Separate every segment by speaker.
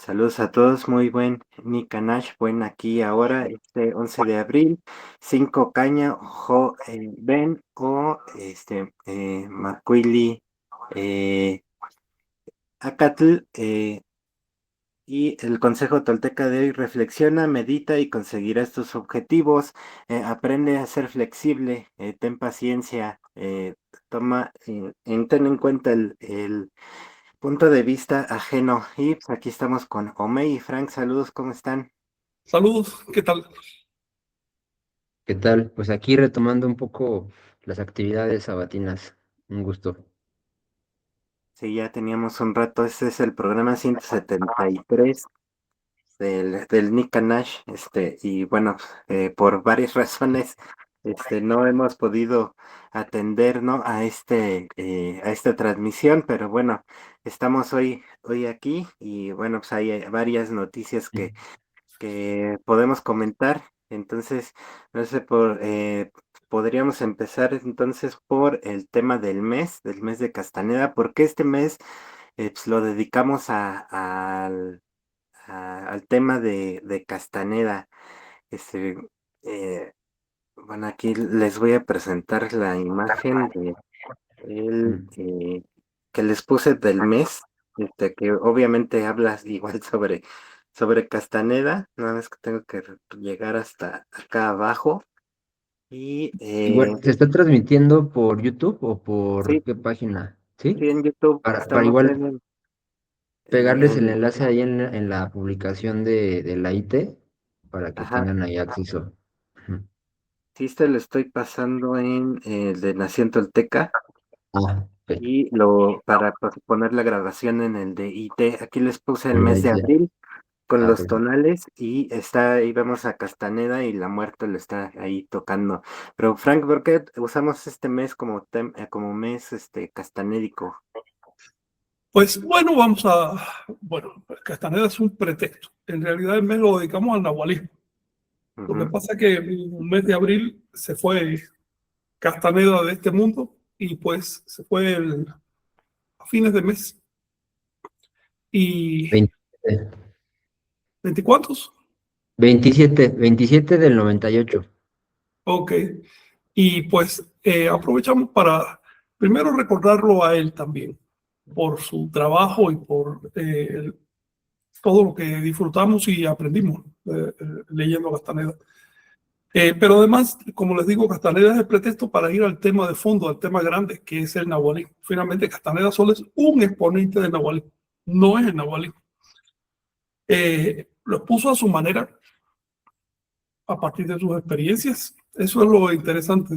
Speaker 1: Saludos a todos, muy buen Nika Nash, buen aquí ahora, este 11 de abril, 5 Caña, Ben o Macuili, Acatl, y el consejo tolteca de hoy: reflexiona, medita y conseguirás tus objetivos. Aprende a ser flexible, ten paciencia, ten en cuenta el punto de vista ajeno. Y pues aquí estamos con Omey y Frank. Saludos, ¿cómo están?
Speaker 2: Saludos, ¿qué tal?
Speaker 3: ¿Qué tal? Pues aquí retomando un poco las actividades sabatinas. Un gusto.
Speaker 1: Sí, ya teníamos un rato. Este es el programa 173 del Nick Nash. Y bueno, por varias razones, no hemos podido atender, ¿no? A esta transmisión, pero bueno, estamos hoy aquí y bueno, pues hay varias noticias que podemos comentar. Entonces, no sé, podríamos empezar entonces por el tema del mes de Castaneda, porque este mes pues, lo dedicamos al tema de Castaneda. Este, eh, bueno, aquí les voy a presentar la imagen de el
Speaker 3: Mm.
Speaker 1: que les puse del mes, que obviamente habla igual sobre Castaneda. Nada más que tengo que llegar hasta acá abajo. Y
Speaker 3: Igual, ¿se está transmitiendo por YouTube o por
Speaker 1: sí,
Speaker 3: qué página? ¿Sí?
Speaker 1: sí, en YouTube
Speaker 3: Para
Speaker 1: estamos
Speaker 3: igual pegarles el
Speaker 1: en-
Speaker 3: enlace ahí en la publicación de la IT para que
Speaker 1: ajá,
Speaker 3: tengan ahí acceso. Ujú.
Speaker 1: sí, lo estoy pasando en el de Nación Tolteca.
Speaker 3: Ah, ok.
Speaker 1: Y para poner la grabación en el de IT, aquí les puse el
Speaker 3: En la
Speaker 1: mes de
Speaker 3: IT.
Speaker 1: abril con
Speaker 3: Ah,
Speaker 1: los
Speaker 3: perfecto.
Speaker 1: tonales, y ahí vemos a Castaneda y la muerte le está ahí tocando. Pero Frank, ¿por qué usamos este mes como mes castanédico?
Speaker 2: Pues bueno, bueno, Castaneda es un pretexto. En realidad el mes lo dedicamos al nahualismo. Lo que
Speaker 1: Ujú.
Speaker 2: pasa es que el mes de abril se fue Castaneda de este mundo y pues se fue a fines de mes. ¿Y
Speaker 3: 27.
Speaker 2: 24?
Speaker 3: 27 del 98.
Speaker 2: Ok. Y pues aprovechamos para primero recordarlo a él también por su trabajo y por todo lo que disfrutamos y aprendimos leyendo Castaneda. Pero además, como les digo, Castaneda es el pretexto para ir al tema de fondo, al tema grande, que es el nahualismo. Finalmente, Castaneda solo es un exponente del nahualismo, no es el nahualismo. Lo expuso a su manera, a partir de sus experiencias. Eso es lo interesante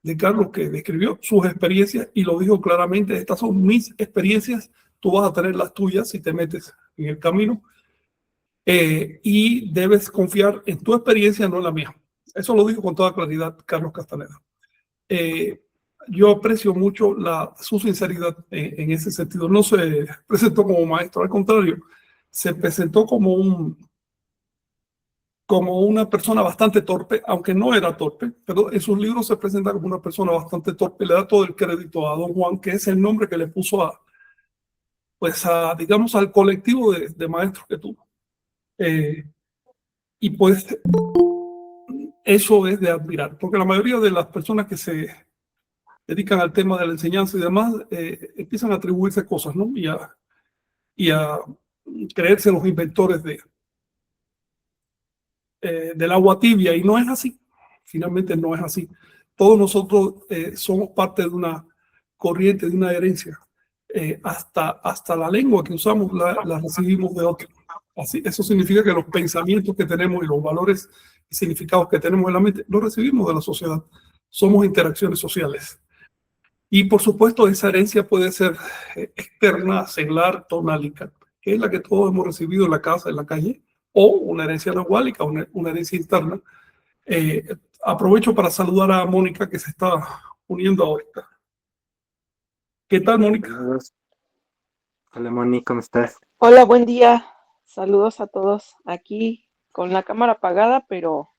Speaker 2: de Carlos, que describió sus experiencias y lo dijo claramente: estas son mis experiencias, tú vas a tener las tuyas si te metes en el camino, y debes confiar en tu experiencia, no en la mía. Eso lo dijo con toda claridad Carlos Castaneda. Eh, yo aprecio mucho su sinceridad en ese sentido. No se presentó como maestro, al contrario, se presentó como una persona bastante torpe, aunque no era torpe, pero en sus libros se presenta como una persona bastante torpe. Le da todo el crédito a Don Juan, que es el nombre que le puso digamos, al colectivo de maestros que tuvo. Eh, y pues eso es de admirar, porque la mayoría de las personas que se dedican al tema de la enseñanza y demás empiezan a atribuirse cosas, ¿no? Y a creerse los inventores del agua tibia, y no es así. Finalmente no es así. Todos nosotros somos parte de una corriente, de una herencia. Hasta la lengua que usamos la recibimos de otros. Así, eso significa que los pensamientos que tenemos y los valores y significados que tenemos en la mente los recibimos de la sociedad. Somos interacciones sociales. Y por supuesto, esa herencia puede ser externa, celular, tonálica, que es la que todos hemos recibido en la casa, en la calle, o una herencia nahuálica, una herencia interna. Eh, Aprovecho para saludar a Mónica, que se está uniendo ahorita. ¿Qué tal, Mónica?
Speaker 1: Saludos. Hola Moni, ¿cómo estás?
Speaker 4: Hola, buen día. Saludos a todos. Aquí con la cámara apagada, pero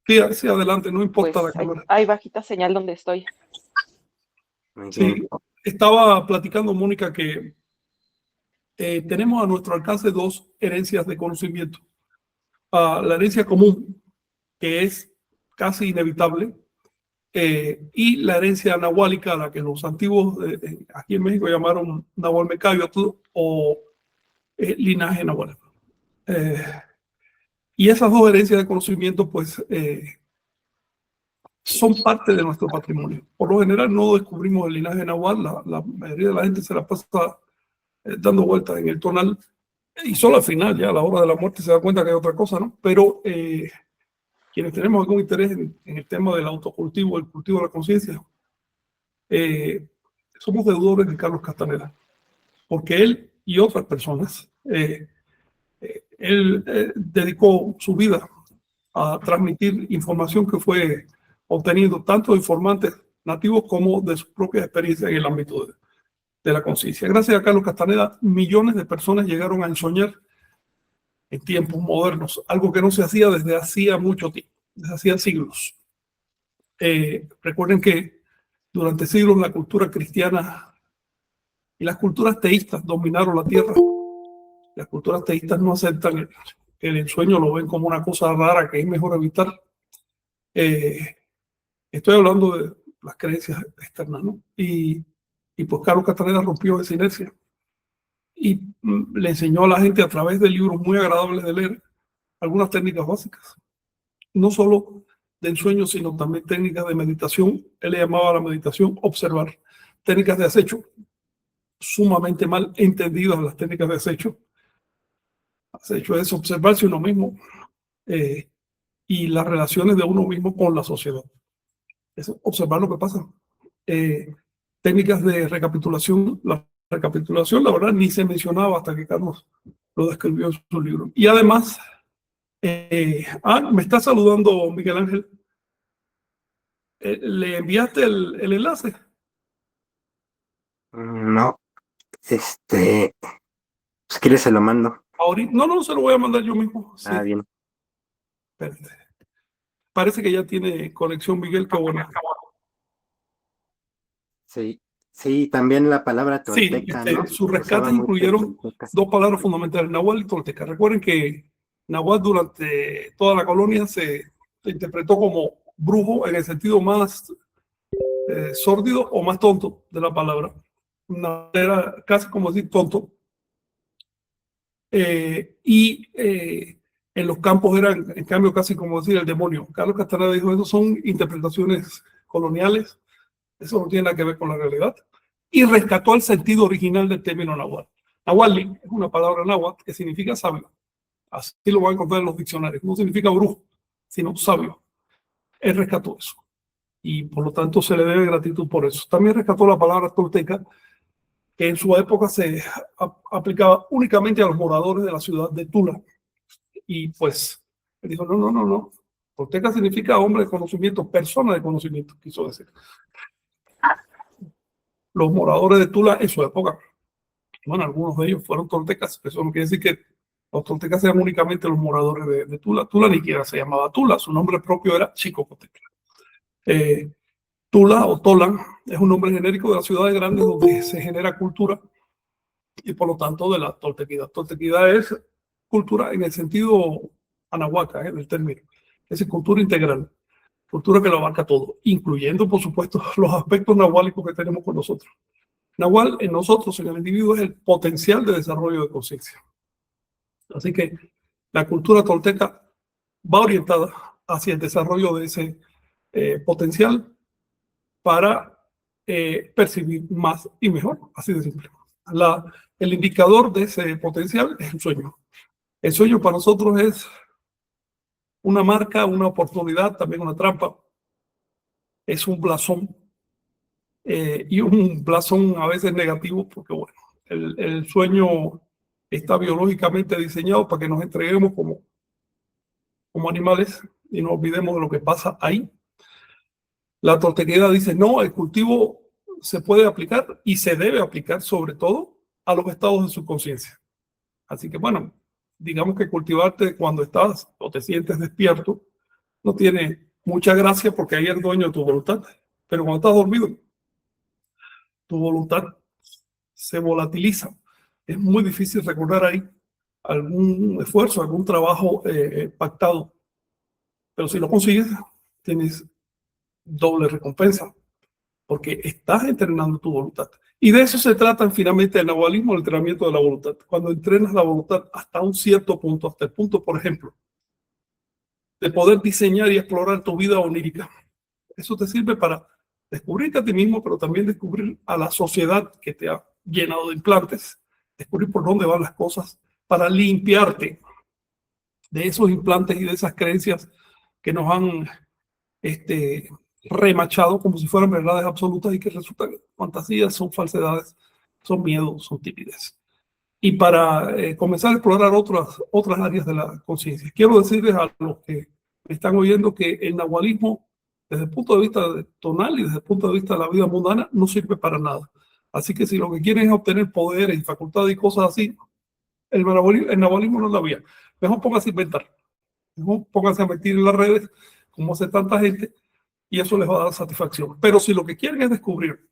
Speaker 2: Sí, sí, adelante, no importa la
Speaker 4: pues
Speaker 2: cámara.
Speaker 4: hay bajita señal donde estoy.
Speaker 1: Muy bien.
Speaker 2: Sí, estaba platicando, Mónica, que tenemos a nuestro alcance dos herencias de conocimiento. La herencia común, que es casi inevitable, y la herencia nahuálica, la que los antiguos aquí en México llamaron Nahualmecayotl o linaje nahual. Y esas dos herencias de conocimiento, pues, son parte de nuestro patrimonio. Por lo general no descubrimos el linaje nahual, la mayoría de la gente se la pasa dando vueltas en el tonal, y solo al final, ya a la hora de la muerte, se da cuenta que hay otra cosa, ¿no? Pero quienes tenemos algún interés en el tema del autocultivo, el cultivo de la conciencia, somos deudores de Carlos Castaneda, porque él y otras personas, él dedicó su vida a transmitir información que fue obtenido tanto de informantes nativos como de su propia experiencia en el ámbito de la conciencia. Gracias a Carlos Castaneda, millones de personas llegaron a ensoñar en tiempos modernos, algo que no se hacía desde hacía mucho tiempo, desde hacía siglos. Recuerden que durante siglos la cultura cristiana y las culturas teístas dominaron la tierra. Las culturas teístas no aceptan el ensueño, lo ven como una cosa rara que es mejor evitar. Estoy hablando de las creencias externas, ¿no? Y pues Carlos Castaneda rompió esa inercia y le enseñó a la gente a través de libros muy agradables de leer algunas técnicas básicas, no solo de ensueño, sino también técnicas de meditación. Él le llamaba a la meditación observar, técnicas de acecho, sumamente mal entendidas las técnicas de acecho. Acecho es observarse uno mismo y las relaciones de uno mismo con la sociedad. Es observar lo que pasa. Técnicas de recapitulación. La recapitulación, la verdad, ni se mencionaba hasta que Carlos lo describió en su libro. Y además, me está saludando Miguel Ángel. ¿Le enviaste el enlace?
Speaker 1: No, pues si quieres se lo mando.
Speaker 2: Ahorita, no, se lo voy a mandar yo mismo. Sí.
Speaker 1: Bien.
Speaker 2: Espérate. Parece que ya tiene conexión, Miguel, qué bueno.
Speaker 1: Sí, también la palabra
Speaker 2: Sí,
Speaker 1: tolteca, ¿no?
Speaker 2: sus
Speaker 1: Se usaba
Speaker 2: rescates
Speaker 1: mucho
Speaker 2: incluyeron
Speaker 1: tolteca.
Speaker 2: dos palabras fundamentales, náhuatl y tolteca. Recuerden que náhuatl durante toda la colonia se interpretó como brujo en el sentido más sórdido o más tonto de la palabra. Era casi como decir tonto. En los campos eran, en cambio, casi como decir el demonio. Carlos Castaneda dijo, eso son interpretaciones coloniales, eso no tiene nada que ver con la realidad. Y rescató el sentido original del término náhuatl. Nahualli es una palabra náhuatl que significa sabio. Así lo van a encontrar en los diccionarios. No significa brujo, sino sabio. Él rescató eso. Y por lo tanto se le debe gratitud por eso. También rescató la palabra tolteca, que en su época se aplicaba únicamente a los moradores de la ciudad de Tula. Y pues, él dijo, no. Tolteca significa hombre de conocimiento, persona de conocimiento, quiso decir. Los moradores de Tula en su época, bueno, algunos de ellos fueron toltecas. Eso no quiere decir que los toltecas sean únicamente los moradores de Tula. Tula ni siquiera se llamaba Tula, su nombre propio era Chicocoteca. Tula o Tolan es un nombre genérico de las ciudades grandes donde se genera cultura y por lo tanto de la toltequidad. Toltequidad es cultura en el sentido anahuaca del término, es decir, cultura integral, cultura que lo abarca todo, incluyendo por supuesto los aspectos nahuálicos que tenemos con nosotros. Nahual en nosotros, en el individuo, es el potencial de desarrollo de conciencia. Así que la cultura tolteca va orientada hacia el desarrollo de ese potencial para percibir más y mejor, así de simple. El indicador de ese potencial es el sueño. El sueño para nosotros es una marca, una oportunidad, también una trampa. Es un blasón. Y un blasón a veces negativo, porque bueno, el sueño está biológicamente diseñado para que nos entreguemos como animales y nos olvidemos de lo que pasa ahí. La toltequidad dice, no, el cultivo se puede aplicar y se debe aplicar sobre todo a los estados de subconsciencia. Así que bueno, digamos que cultivarte cuando estás o te sientes despierto no tiene mucha gracia porque ahí eres dueño de tu voluntad. Pero cuando estás dormido, tu voluntad se volatiliza. es muy difícil recordar ahí algún esfuerzo, algún trabajo pactado. Pero si lo consigues, tienes doble recompensa, porque estás entrenando tu voluntad. Y de eso se trata finalmente el nahualismo, el entrenamiento de la voluntad. Cuando entrenas la voluntad hasta un cierto punto, hasta el punto, por ejemplo, de poder diseñar y explorar tu vida onírica. Eso te sirve para descubrirte a ti mismo, pero también descubrir a la sociedad que te ha llenado de implantes, descubrir por dónde van las cosas, para limpiarte de esos implantes y de esas creencias que nos han remachado como si fueran verdades absolutas y que resultan fantasías, son falsedades, son miedos, son timidez. Y para comenzar a explorar otras áreas de la conciencia, quiero decirles a los que me están oyendo que el nahualismo, desde el punto de vista tonal y desde el punto de vista de la vida mundana, no sirve para nada. Así que si lo que quieren es obtener poderes y facultades y cosas así, el nahualismo no es la vía. Mejor pónganse a inventar. Mejor pónganse a meter en las redes, como hace tanta gente, y eso les va a dar satisfacción. Pero si lo que quieren es descubrir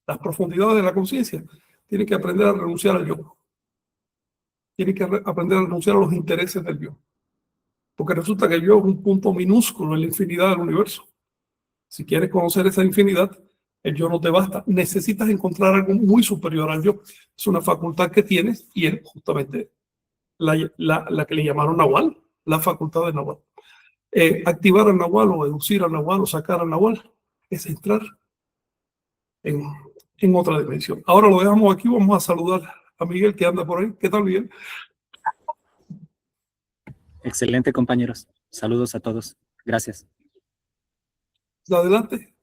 Speaker 2: las profundidades de la conciencia, tienen que aprender a renunciar al yo. Tienen que aprender a renunciar a los intereses del yo. Porque resulta que el yo es un punto minúsculo en la infinidad del universo. Si quieres conocer esa infinidad, el yo no te basta. Necesitas encontrar algo muy superior al yo. Es una facultad que tienes y es justamente la que le llamaron Nahual, la facultad de Nahual. Activar al Nahual o educir al Nahual o sacar al Nahual es entrar en otra dimensión. Ahora lo dejamos aquí, vamos a saludar a Miguel que anda por ahí. ¿Qué tal, Miguel?
Speaker 5: Excelente, compañeros. Saludos a todos. Gracias.
Speaker 2: Adelante.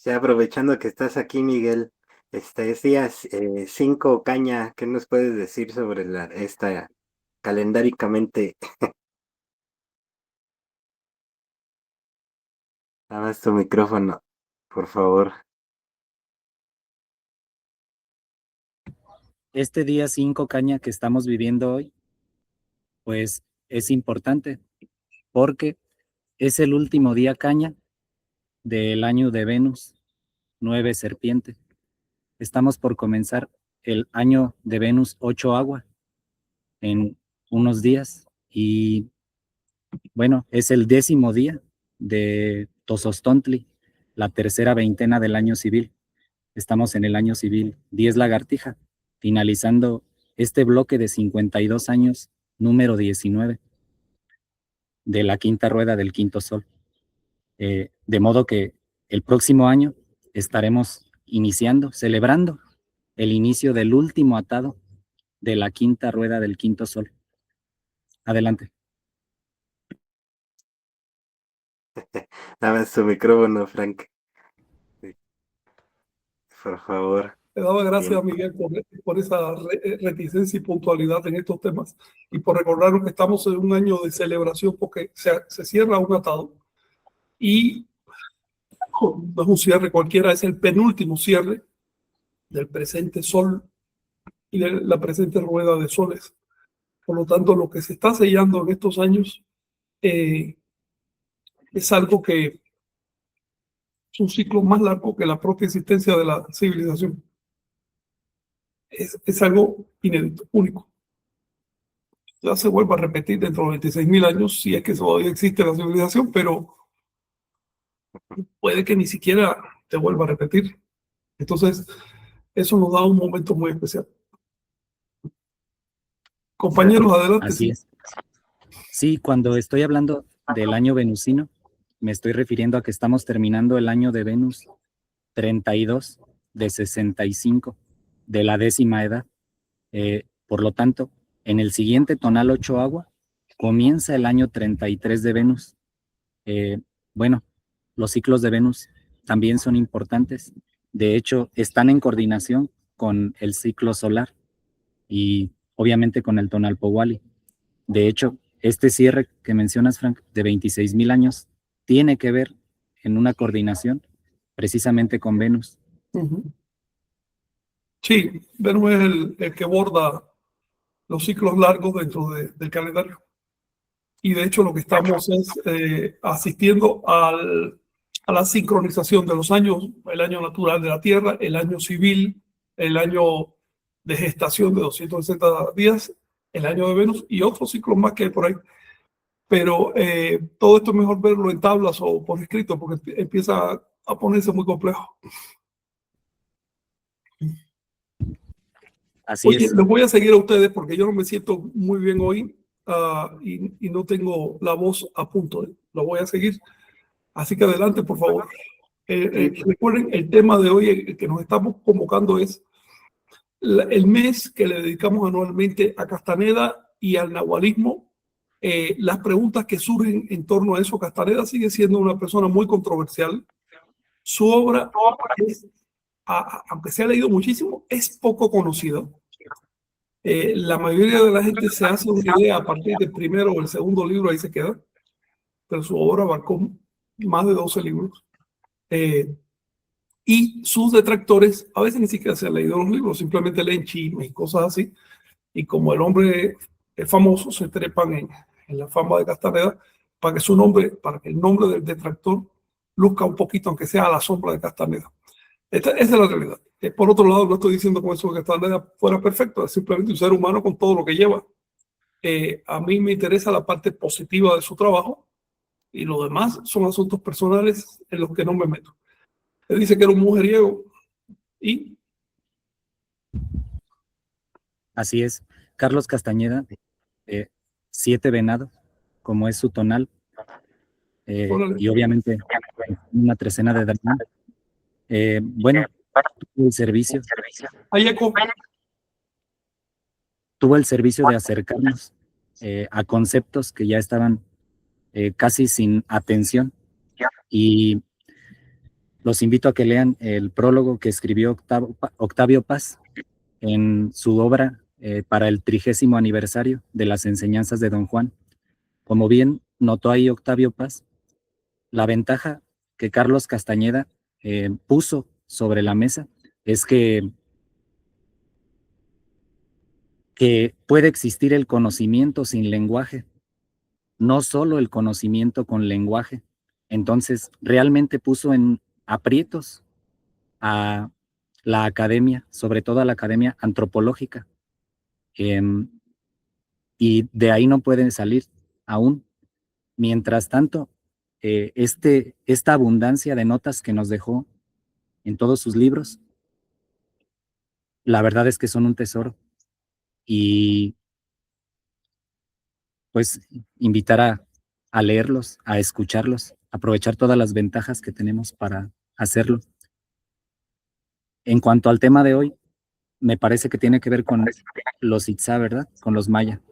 Speaker 1: Ya aprovechando que estás aquí, Miguel, es día 5 caña, ¿qué nos puedes decir sobre esta calendáricamente? Nada más tu micrófono, por favor.
Speaker 5: Este día 5 caña que estamos viviendo hoy, pues es importante porque es el último día caña del año de Venus, 9 serpiente. Estamos por comenzar el año de Venus 8 agua en unos días y bueno, es el 10º día de Tozostontli, la tercera veintena del año civil. Estamos en el año civil 10 lagartija, finalizando este bloque de 52 años, número 19, de la quinta rueda del quinto sol. De modo que el próximo año estaremos iniciando, celebrando el inicio del último atado de la quinta rueda del quinto sol. Adelante.
Speaker 1: Nada más tu micrófono, Frank. Sí. Por favor.
Speaker 2: Le daba gracias a
Speaker 1: Bien.
Speaker 2: Miguel por esa reticencia y puntualidad en estos temas y por recordarnos que estamos en un año de celebración porque se cierra un atado y no es un cierre cualquiera, es el penúltimo cierre del presente sol y de la presente rueda de soles. Por lo tanto, lo que se está sellando en estos años es algo que es un ciclo más largo que la propia existencia de la civilización. Es algo inédito, único. Ya se vuelve a repetir dentro de 26.000 años, si es que todavía existe la civilización, pero puede que ni siquiera te vuelva a repetir. Entonces, eso nos da un momento muy especial. Compañeros, adelante.
Speaker 5: Así
Speaker 2: sí.
Speaker 5: es. Sí, cuando estoy hablando del año venusino, me estoy refiriendo a que estamos terminando el año de Venus 32 de 65 de la 10ª edad. Por lo tanto, en el siguiente tonal 8 agua, comienza el año 33 de Venus. Bueno, los ciclos de Venus también son importantes. De hecho, están en coordinación con el ciclo solar y obviamente con el tonal Powali. De hecho, este cierre que mencionas, Frank, de 26.000 años, tiene que ver en una coordinación precisamente con Venus.
Speaker 2: Sí, Venus es el que borda los ciclos largos dentro del calendario. Y de hecho lo que estamos es asistiendo a la sincronización de los años, el año natural de la Tierra, el año civil, el año de gestación de 260 días, el año de Venus y otros ciclos más que hay por ahí. Pero todo esto es mejor verlo en tablas o por escrito porque empieza a ponerse muy complejo.
Speaker 5: Así
Speaker 2: Oye,
Speaker 5: es.
Speaker 2: les voy a seguir a ustedes porque yo no me siento muy bien hoy y no tengo la voz a punto. Lo voy a seguir. Así que adelante, por favor. Recuerden, el tema de hoy el que nos estamos convocando es el mes que le dedicamos anualmente a Castaneda y al nahualismo. Las preguntas que surgen en torno a eso, Castaneda sigue siendo una persona muy controversial. Su obra, es, aunque se ha leído muchísimo, es poco conocida. La mayoría de la gente se hace una idea a partir del primero o el segundo libro, ahí se queda, pero su obra abarcó más de 12 libros. Y sus detractores a veces ni siquiera se han leído los libros, simplemente leen chismes y cosas así. Y como el hombre es famoso, se trepan en la fama de Castaneda para que su nombre, para que el nombre del detractor luzca un poquito, aunque sea a la sombra de Castaneda. Esa es la realidad. Por otro lado, no estoy diciendo con eso que Castaneda fuera perfecto, es simplemente un ser humano con todo lo que lleva. A mí me interesa la parte positiva de su trabajo y lo demás son asuntos personales en los que no me meto. Él dice que era un mujeriego y
Speaker 5: Así es. Carlos Castañeda, 7 venado, como es su tonal, y obviamente una trecena de dragón. Bueno, tuvo el servicio,
Speaker 2: hay eco.
Speaker 5: tuvo el servicio de acercarnos a conceptos que ya estaban casi sin atención. Y los invito a que lean el prólogo que escribió Octavio Paz en su obra para el 30º aniversario de las enseñanzas de Don Juan. Como bien notó ahí Octavio Paz, la ventaja que Carlos Castañeda puso sobre la mesa es que puede existir el conocimiento sin lenguaje, no solo el conocimiento con lenguaje. Entonces, realmente puso en aprietos a la academia, sobre todo a la academia antropológica. Y de ahí no pueden salir aún. Mientras tanto, esta abundancia de notas que nos dejó en todos sus libros, la verdad es que son un tesoro. Y pues invitar a leerlos, a escucharlos, aprovechar todas las ventajas que tenemos para hacerlo. En cuanto al tema de hoy, me parece que tiene que ver con los Itzá, ¿verdad? Con los maya.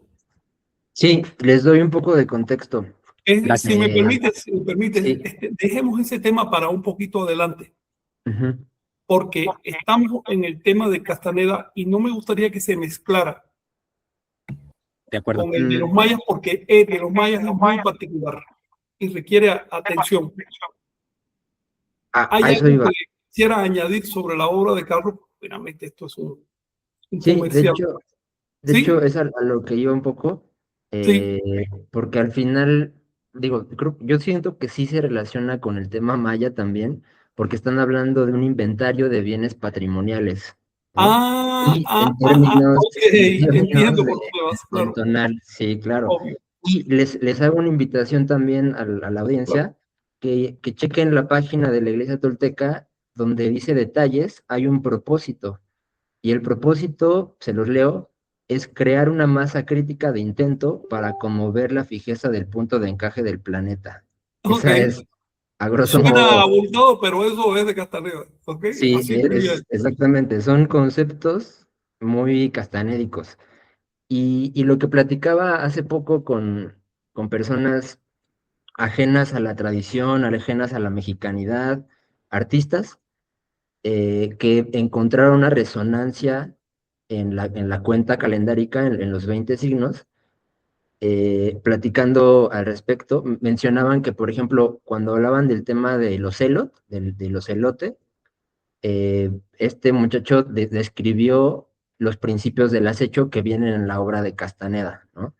Speaker 3: Sí, les doy un poco de contexto.
Speaker 5: Gracias.
Speaker 2: Si me permites,
Speaker 3: Sí.
Speaker 2: dejemos ese tema para un poquito adelante,
Speaker 3: Ujú.
Speaker 2: porque estamos en el tema de Castaneda y no me gustaría que se mezclara
Speaker 5: De acuerdo.
Speaker 2: con el de los mayas, porque el de los mayas es muy particular y requiere atención.
Speaker 3: A
Speaker 2: ¿Hay
Speaker 3: eso
Speaker 2: algo
Speaker 3: iba.
Speaker 2: que quisiera añadir sobre la obra de Carlos? Finalmente, esto es un
Speaker 3: Sí,
Speaker 2: comercial.
Speaker 3: de
Speaker 2: ¿Sí?
Speaker 3: hecho es a lo que iba un poco,
Speaker 2: Sí.
Speaker 3: porque al final, digo, yo siento que sí se relaciona con el tema maya también, porque están hablando de un inventario de bienes patrimoniales, ¿no? Y
Speaker 2: Ok,
Speaker 3: en
Speaker 2: entiendo
Speaker 3: términos
Speaker 2: por dónde vas,
Speaker 3: del
Speaker 2: claro,
Speaker 3: tonal, sí, claro.
Speaker 2: obvio,
Speaker 3: Y les hago una invitación también a la
Speaker 2: claro.
Speaker 3: audiencia que chequen la página de la Iglesia Tolteca, donde dice detalles, hay un propósito. Y el propósito, se los leo, es crear una masa crítica de intento para conmover la fijeza del punto de encaje del planeta.
Speaker 2: Ok,
Speaker 3: Esa es, a grosso
Speaker 2: suena
Speaker 3: modo,
Speaker 2: abultado, pero eso es de Castaneda, ¿ok?
Speaker 3: sí,
Speaker 2: Así entendí.
Speaker 3: exactamente, son conceptos muy castanédicos. Y lo que platicaba hace poco con personas ajenas a la tradición, ajenas a la mexicanidad, artistas, que encontraron una resonancia en la cuenta calendárica, en los 20 signos, platicando al respecto, mencionaban que, por ejemplo, cuando hablaban del tema de los elot, de los elote, este muchacho describió los principios del acecho que vienen en la obra de Castaneda, ¿no?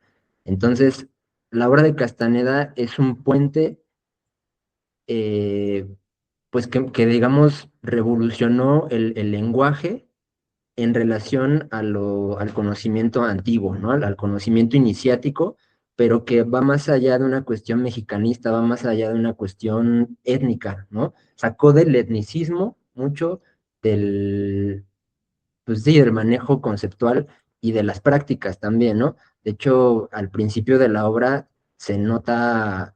Speaker 3: Entonces, la obra de Castaneda es un puente, pues que digamos, revolucionó el lenguaje en relación al conocimiento antiguo, ¿no? Al conocimiento iniciático, pero que va más allá de una cuestión mexicanista, va más allá de una cuestión étnica, ¿no? Sacó del etnicismo mucho del, pues sí, del manejo conceptual y de las prácticas también, ¿no? De hecho, al principio de la obra se nota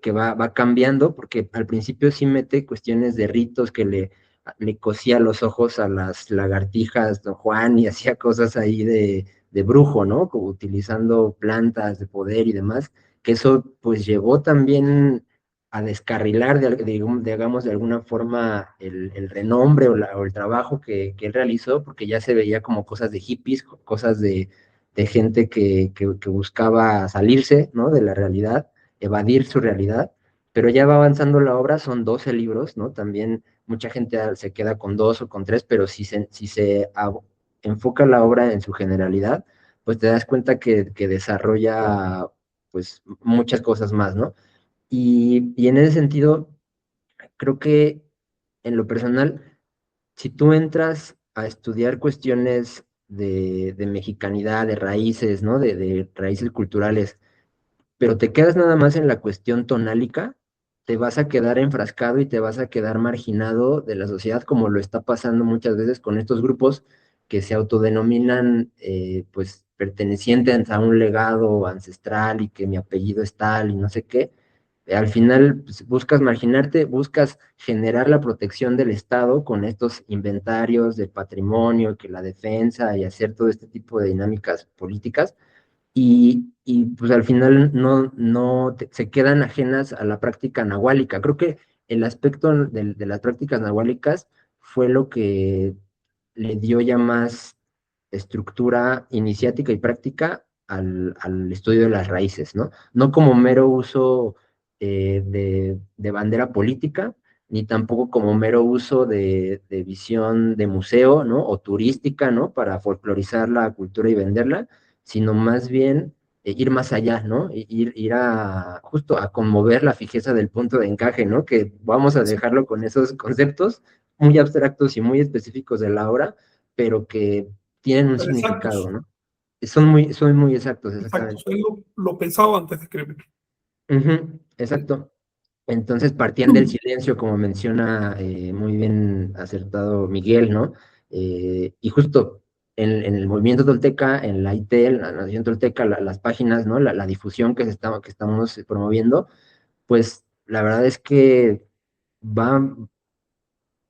Speaker 3: que va cambiando, porque al principio sí mete cuestiones de ritos que le cosía los ojos a las lagartijas, Don Juan, y hacía cosas ahí de brujo, ¿no? Como utilizando plantas de poder y demás, que eso pues llevó también a descarrilar, digamos, de alguna forma el renombre o el trabajo que él realizó, porque ya se veía como cosas de hippies, cosas de gente que buscaba salirse, ¿no? De la realidad, evadir su realidad, pero ya va avanzando la obra, son 12 libros, ¿no? También mucha gente se queda con 2 o con 3, pero si se enfoca la obra en su generalidad, pues te das cuenta que desarrolla pues muchas cosas más, ¿no? Y en ese sentido, creo que en lo personal, si tú entras a estudiar cuestiones de mexicanidad, de raíces, ¿no? De raíces culturales, pero te quedas nada más en la cuestión tonálica, te vas a quedar enfrascado y te vas a quedar marginado de la sociedad, como lo está pasando muchas veces con estos grupos que se autodenominan, pues, pertenecientes a un legado ancestral y que mi apellido es tal y no sé qué. Al final pues, buscas marginarte, buscas generar la protección del Estado con estos inventarios de patrimonio, que la defensa y hacer todo este tipo de dinámicas políticas pues al final se quedan ajenas a la práctica nahuálica. Creo que el aspecto de las prácticas nahuálicas fue lo que le dio ya más estructura iniciática y práctica al estudio de las raíces, ¿no? No como mero uso de bandera política, ni tampoco como mero uso de visión de museo, ¿no? O turística, ¿no? Para folclorizar la cultura y venderla, sino más bien ir más allá, ¿no? Ir a justo a conmover la fijeza del punto de encaje, ¿no? Que vamos a dejarlo con esos conceptos muy abstractos y muy específicos de la obra, pero que tienen un
Speaker 2: Pero
Speaker 3: significado,
Speaker 2: exactos,
Speaker 3: ¿no? Son muy exactos,
Speaker 2: exactos.
Speaker 3: exactamente.
Speaker 2: Él lo pensaba antes de escribir.
Speaker 3: Ujú, exacto. Entonces partían del silencio, como menciona muy bien acertado Miguel, ¿no? Y justo en el movimiento tolteca, en la IT, en la Nación Tolteca, las páginas, ¿no? La difusión que estamos promoviendo, pues la verdad es que va,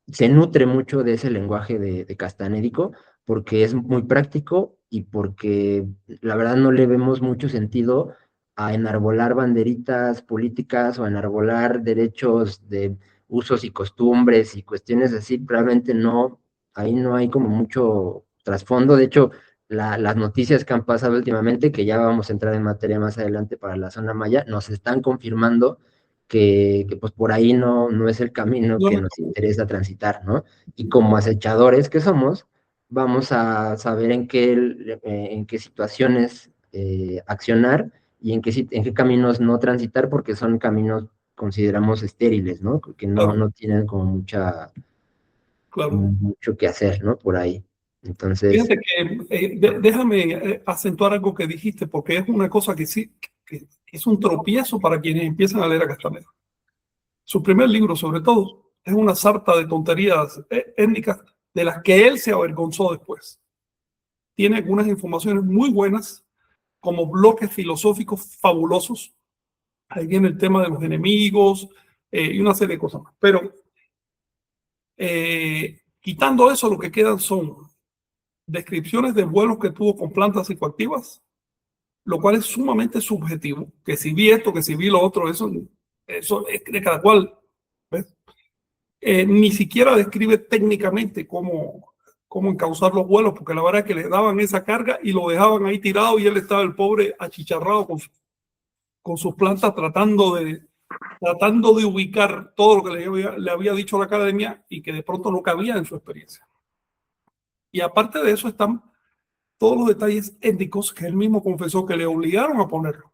Speaker 3: se nutre mucho de ese lenguaje de castanédico porque es muy práctico y porque la verdad no le vemos mucho sentido a enarbolar banderitas políticas o a enarbolar derechos de usos y costumbres y cuestiones así, realmente no, ahí no hay como mucho trasfondo. De hecho, las noticias que han pasado últimamente, que ya vamos a entrar en materia más adelante para la zona maya, nos están confirmando que pues por ahí no es el camino
Speaker 2: No,
Speaker 3: que
Speaker 2: no,
Speaker 3: nos interesa transitar, ¿no? Y como acechadores que somos, vamos a saber en qué situaciones accionar y en qué caminos no transitar, porque son caminos, consideramos, estériles, ¿no? Que
Speaker 2: claro,
Speaker 3: no tienen como
Speaker 2: claro.
Speaker 3: mucho que hacer, ¿no? Por ahí. Entonces,
Speaker 2: Fíjate que déjame acentuar algo que dijiste, porque es una cosa que sí, que es un tropiezo para quienes empiezan a leer a Castaneda. Su primer libro, sobre todo, es una sarta de tonterías étnicas de las que él se avergonzó después. Tiene algunas informaciones muy buenas, como bloques filosóficos fabulosos. Ahí viene el tema de los enemigos y una serie de cosas más. Pero quitando eso, lo que quedan son descripciones de vuelos que tuvo con plantas psicoactivas, lo cual es sumamente subjetivo. Que si vi esto, que si vi lo otro, eso es de cada cual. ¿Ves? Ni siquiera describe técnicamente cómo encauzar los vuelos, porque la verdad es que le daban esa carga y lo dejaban ahí tirado y él estaba el pobre achicharrado con sus plantas tratando de ubicar todo lo que le había dicho la academia y que de pronto no cabía en su experiencia. Y aparte de eso están todos los detalles étnicos que él mismo confesó que le obligaron a ponerlo.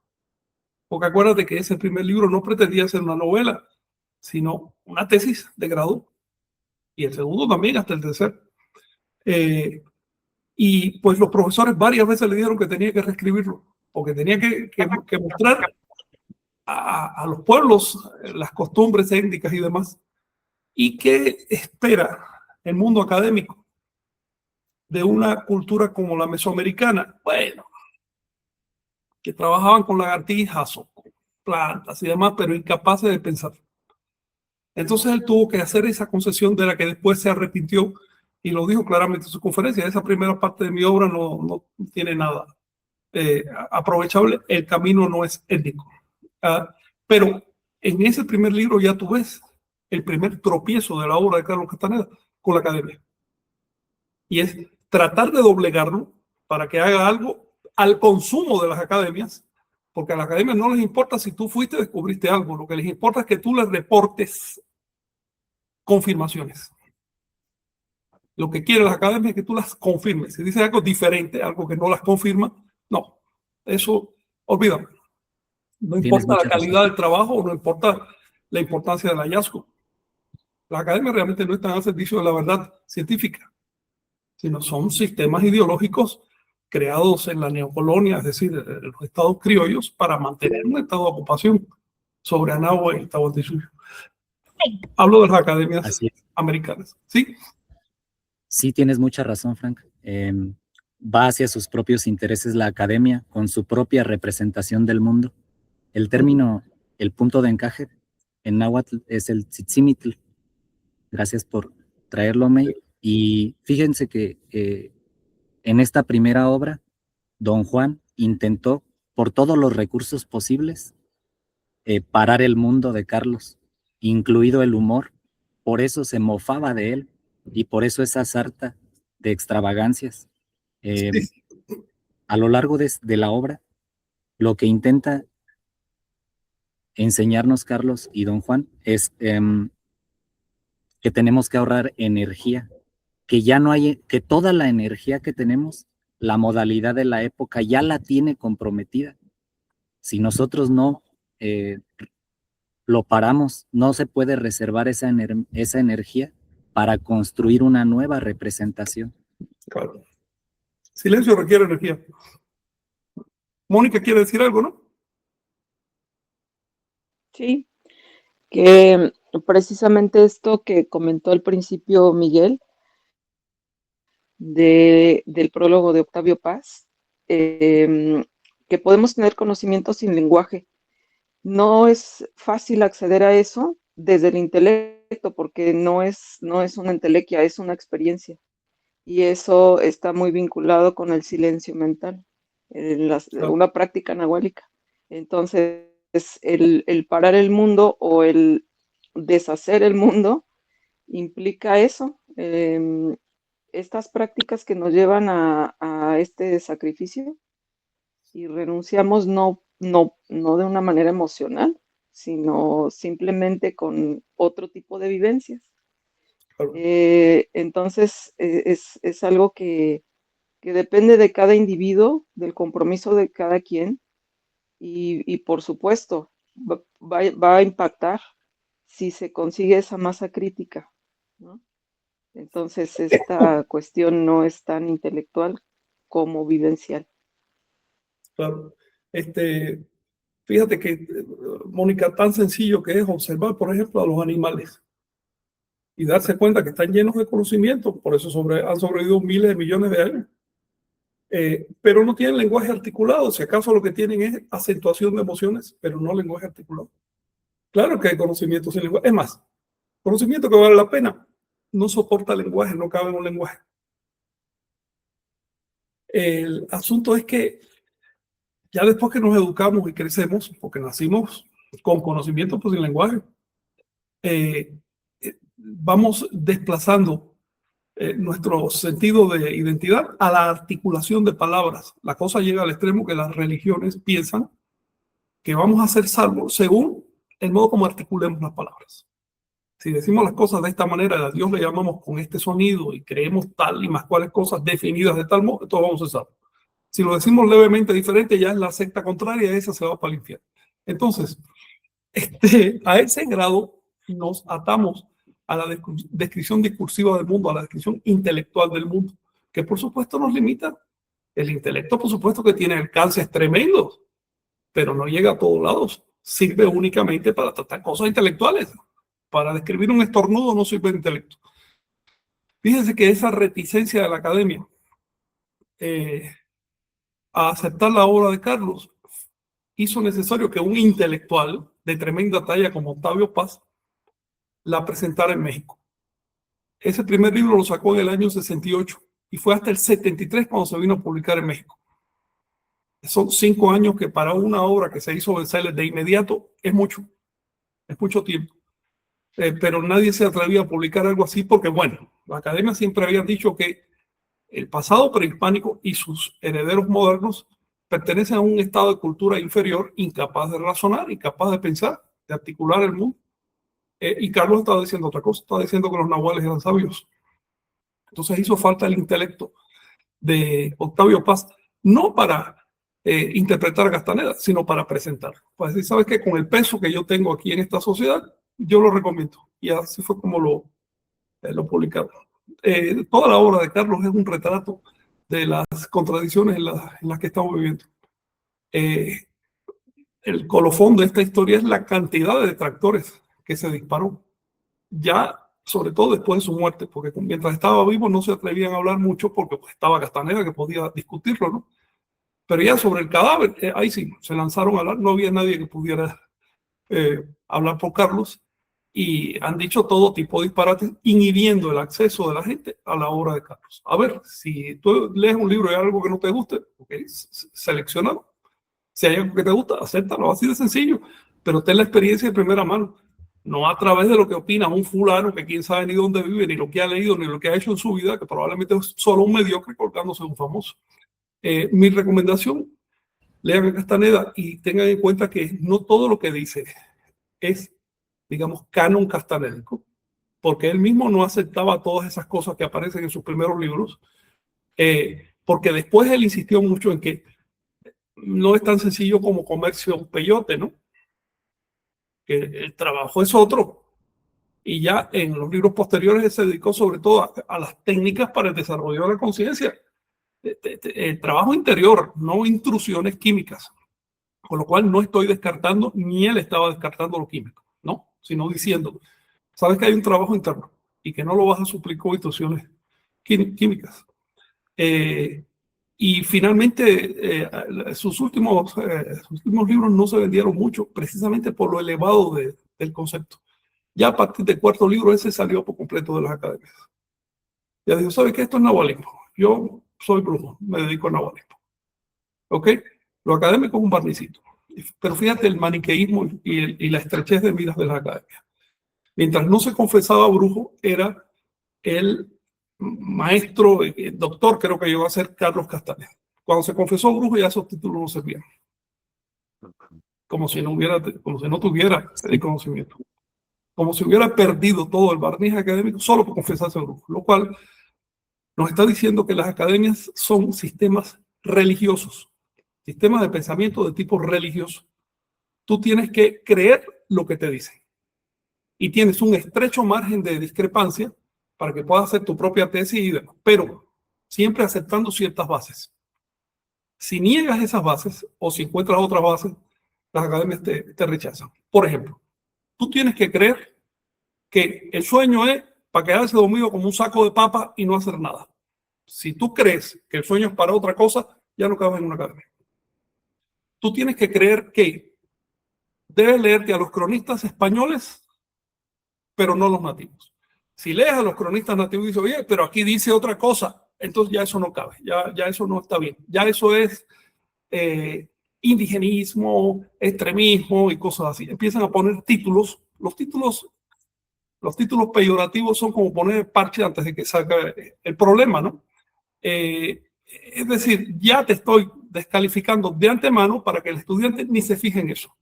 Speaker 2: Porque acuérdate que ese primer libro no pretendía ser una novela, sino una tesis de grado. Y el segundo también, hasta el tercer. Y pues los profesores varias veces le dijeron que tenía que reescribirlo, porque tenía que mostrar a los pueblos las costumbres étnicas y demás. ¿Y qué espera el mundo académico de una cultura como la mesoamericana? Bueno, que trabajaban con lagartijas o con plantas y demás, pero incapaces de pensar. Entonces él tuvo que hacer esa concesión de la que después se arrepintió y lo dijo claramente en su conferencia. Esa primera parte de mi obra no tiene nada aprovechable. El camino no es étnico. Pero en ese primer libro ya tú ves el primer tropiezo de la obra de Carlos Castaneda con la academia. Y es tratar de doblegarlo para que haga algo al consumo de las academias, porque a las academias no les importa si tú fuiste y descubriste algo, lo que les importa es que tú les reportes confirmaciones. Lo que quieren las academias es que tú las confirmes. Si dices algo diferente, algo que no las confirma, no, eso olvídalo. No importa la calidad del trabajo o no importa la importancia del hallazgo. Las academias realmente no están al servicio de la verdad científica, sino son sistemas ideológicos creados en la neocolonia, es decir, en los estados criollos, para mantener un estado de ocupación sobre Anáhuac y Tahuantinsuyo. Hablo de las academias americanas. ¿Sí?
Speaker 5: Sí, tienes mucha razón, Frank. Va hacia sus propios intereses la academia, con su propia representación del mundo. El término, el punto de encaje en náhuatl es el tzitzimitl. Gracias por traerlo, May. Y fíjense que en esta primera obra, Don Juan intentó, por todos los recursos posibles, parar el mundo de Carlos, incluido el humor. Por eso se mofaba de él y por eso esa sarta de extravagancias. A lo largo de la obra, lo que intenta enseñarnos Carlos y Don Juan es que tenemos que ahorrar energía, que ya no hay, que toda la energía que tenemos, la modalidad de la época ya la tiene comprometida. Si nosotros no lo paramos, no se puede reservar esa energía para construir una nueva representación.
Speaker 2: Claro. Silencio requiere energía. Mónica quiere decir algo, ¿no?
Speaker 4: Sí, que precisamente esto que comentó al principio Miguel, del prólogo de Octavio Paz, que podemos tener conocimiento sin lenguaje. No es fácil acceder a eso desde el intelecto, porque no es una entelequia, es una experiencia. Y eso está muy vinculado con el silencio mental, una práctica nahuálica. Entonces, el parar el mundo o el deshacer el mundo implica eso. Estas prácticas que nos llevan a este sacrificio y renunciamos no de una manera emocional, sino simplemente con otro tipo de vivencias.
Speaker 2: Claro.
Speaker 4: Entonces, es algo que depende de cada individuo, del compromiso de cada quien, y por supuesto, va a impactar si se consigue esa masa crítica, ¿no? Entonces, esta cuestión no es tan intelectual como vivencial.
Speaker 2: Claro. Fíjate que, Mónica, tan sencillo que es observar, por ejemplo, a los animales y darse cuenta que están llenos de conocimiento, por eso han sobrevivido miles de millones de años. Pero no tienen lenguaje articulado, si acaso lo que tienen es acentuación de emociones, pero no lenguaje articulado. Claro que hay conocimiento sin lenguaje. Es más, conocimiento que vale la pena no soporta lenguaje, no cabe en un lenguaje. El asunto es que ya después que nos educamos y crecemos, porque nacimos con conocimiento pues sin lenguaje, vamos desplazando nuestro sentido de identidad a la articulación de palabras. La cosa llega al extremo que las religiones piensan que vamos a ser salvos según el modo como articulemos las palabras. Si decimos las cosas de esta manera, a Dios le llamamos con este sonido y creemos tal y más cuales cosas definidas de tal modo, todos vamos a ser salvos. Si lo decimos levemente diferente, ya es la secta contraria, esa se va para el infierno. Entonces, a ese grado nos atamos a la descripción discursiva del mundo, a la descripción intelectual del mundo. que por supuesto nos limita. El intelecto, por supuesto, que tiene alcances tremendos, pero no llega a todos lados. Sirve únicamente para tratar cosas intelectuales. Para describir un estornudo no sirve el intelecto. Fíjense que esa reticencia de la academia a aceptar la obra de Carlos hizo necesario que un intelectual de tremenda talla como Octavio Paz la presentara en México. Ese primer libro lo sacó en el año 68 y fue hasta el 73 cuando se vino a publicar en México. Son 5 años que para una obra que se hizo bestseller de inmediato es mucho tiempo. Pero nadie se atrevía a publicar algo así porque, bueno, la academia siempre había dicho que el pasado prehispánico y sus herederos modernos pertenecen a un estado de cultura inferior, incapaz de razonar, incapaz de pensar, de articular el mundo. Y Carlos estaba diciendo otra cosa, estaba diciendo que los nahuales eran sabios. Entonces hizo falta el intelecto de Octavio Paz, no para interpretar a Castaneda, sino para presentar. Pues decir, ¿sabes qué? Con el peso que yo tengo aquí en esta sociedad, yo lo recomiendo. Y así fue como lo publicaron. Toda la obra de Carlos es un retrato de las contradicciones en las que estamos viviendo. El colofón de esta historia es la cantidad de detractores que se disparó. Ya, sobre todo después de su muerte, porque mientras estaba vivo no se atrevían a hablar mucho porque pues, estaba Castaneda que podía discutirlo, ¿no? Pero ya sobre el cadáver, ahí sí, se lanzaron a hablar, no había nadie que pudiera hablar por Carlos y han dicho todo tipo de disparates, inhibiendo el acceso de la gente a la obra de Carlos. A ver, si tú lees un libro y hay algo que no te guste, okay, seleccionalo. Si hay algo que te gusta, acéptalo, así de sencillo, pero ten la experiencia de primera mano, no a través de lo que opina un fulano que quién sabe ni dónde vive, ni lo que ha leído, ni lo que ha hecho en su vida, que probablemente es solo un mediocre colgándose un famoso. Mi recomendación, lean a Castaneda y tengan en cuenta que no todo lo que dice es, digamos, canon castanédico, porque él mismo no aceptaba todas esas cosas que aparecen en sus primeros libros, porque después él insistió mucho en que no es tan sencillo como comerse un peyote, ¿no? Que el trabajo es otro. Y ya en los libros posteriores él se dedicó sobre todo a las técnicas para el desarrollo de la conciencia. El trabajo interior, no intrusiones químicas. Con lo cual no estoy descartando, ni él estaba descartando lo químico, ¿no? Sino diciendo, sabes que hay un trabajo interno y que no lo vas a suplir con intrusiones químicas. Y finalmente sus últimos libros no se vendieron mucho, precisamente por lo elevado del concepto. Ya a partir del 4.º libro ese salió por completo de las academias. Ya dijo, ¿sabes qué? Esto es nahualismo. Yo soy brujo, me dedico a nahualismo. ¿Ok? Lo académico es un barnicito. Pero fíjate el maniqueísmo y la estrechez de miras de la academia. Mientras no se confesaba brujo, era el maestro, el doctor, creo que llegó a ser Carlos Castaneda. Cuando se confesó brujo, ya esos títulos no servían. Como si no tuviera el conocimiento. Como si hubiera perdido todo el barniz académico solo por confesarse brujo. Lo cual nos está diciendo que las academias son sistemas religiosos, sistemas de pensamiento de tipo religioso. Tú tienes que creer lo que te dicen. Y tienes un estrecho margen de discrepancia para que puedas hacer tu propia tesis y demás, pero siempre aceptando ciertas bases. Si niegas esas bases o si encuentras otras bases, las academias te rechazan. Por ejemplo, tú tienes que creer que el sueño es para quedarse dormido como un saco de papa y no hacer nada. Si tú crees que el sueño es para otra cosa, ya no cabes en una academia. Tú tienes que creer que debes leerte a los cronistas españoles, pero no los nativos. Si lees a los cronistas nativos y dices, oye, pero aquí dice otra cosa, entonces ya eso no cabe, ya eso no está bien. Ya eso es indigenismo, extremismo y cosas así. Empiezan a poner títulos. Los títulos peyorativos son como poner parche antes de que salga el problema, ¿no? Es decir, ya te estoy descalificando de antemano para que el estudiante ni se fije en eso,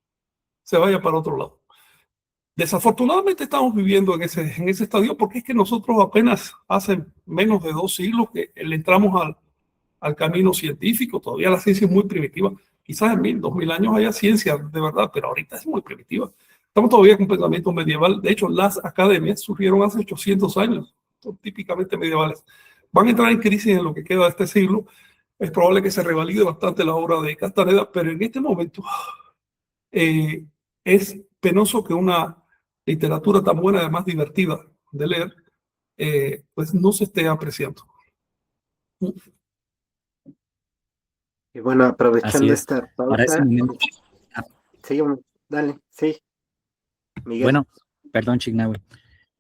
Speaker 2: se vaya para otro lado. Desafortunadamente estamos viviendo en ese estadio porque es que nosotros apenas hace menos de 2 siglos que le entramos al camino científico. Todavía la ciencia es muy primitiva. Quizás en 1000, 2000 años haya ciencia de verdad, pero ahorita es muy primitiva. Estamos todavía con pensamiento medieval. De hecho, las academias surgieron hace 800 años, son típicamente medievales. van a entrar en crisis en lo que queda de este siglo. Es probable que se revalide bastante la obra de Castaneda, pero en este momento es penoso que una literatura tan buena, además divertida de leer, pues no se esté apreciando.
Speaker 1: Y bueno,
Speaker 5: Así
Speaker 1: aprovechando
Speaker 5: es.
Speaker 1: esta
Speaker 5: Para ese
Speaker 1: pausa,
Speaker 5: momento,
Speaker 1: sí, dale, sí, Miguel.
Speaker 5: bueno, perdón, Chignahui.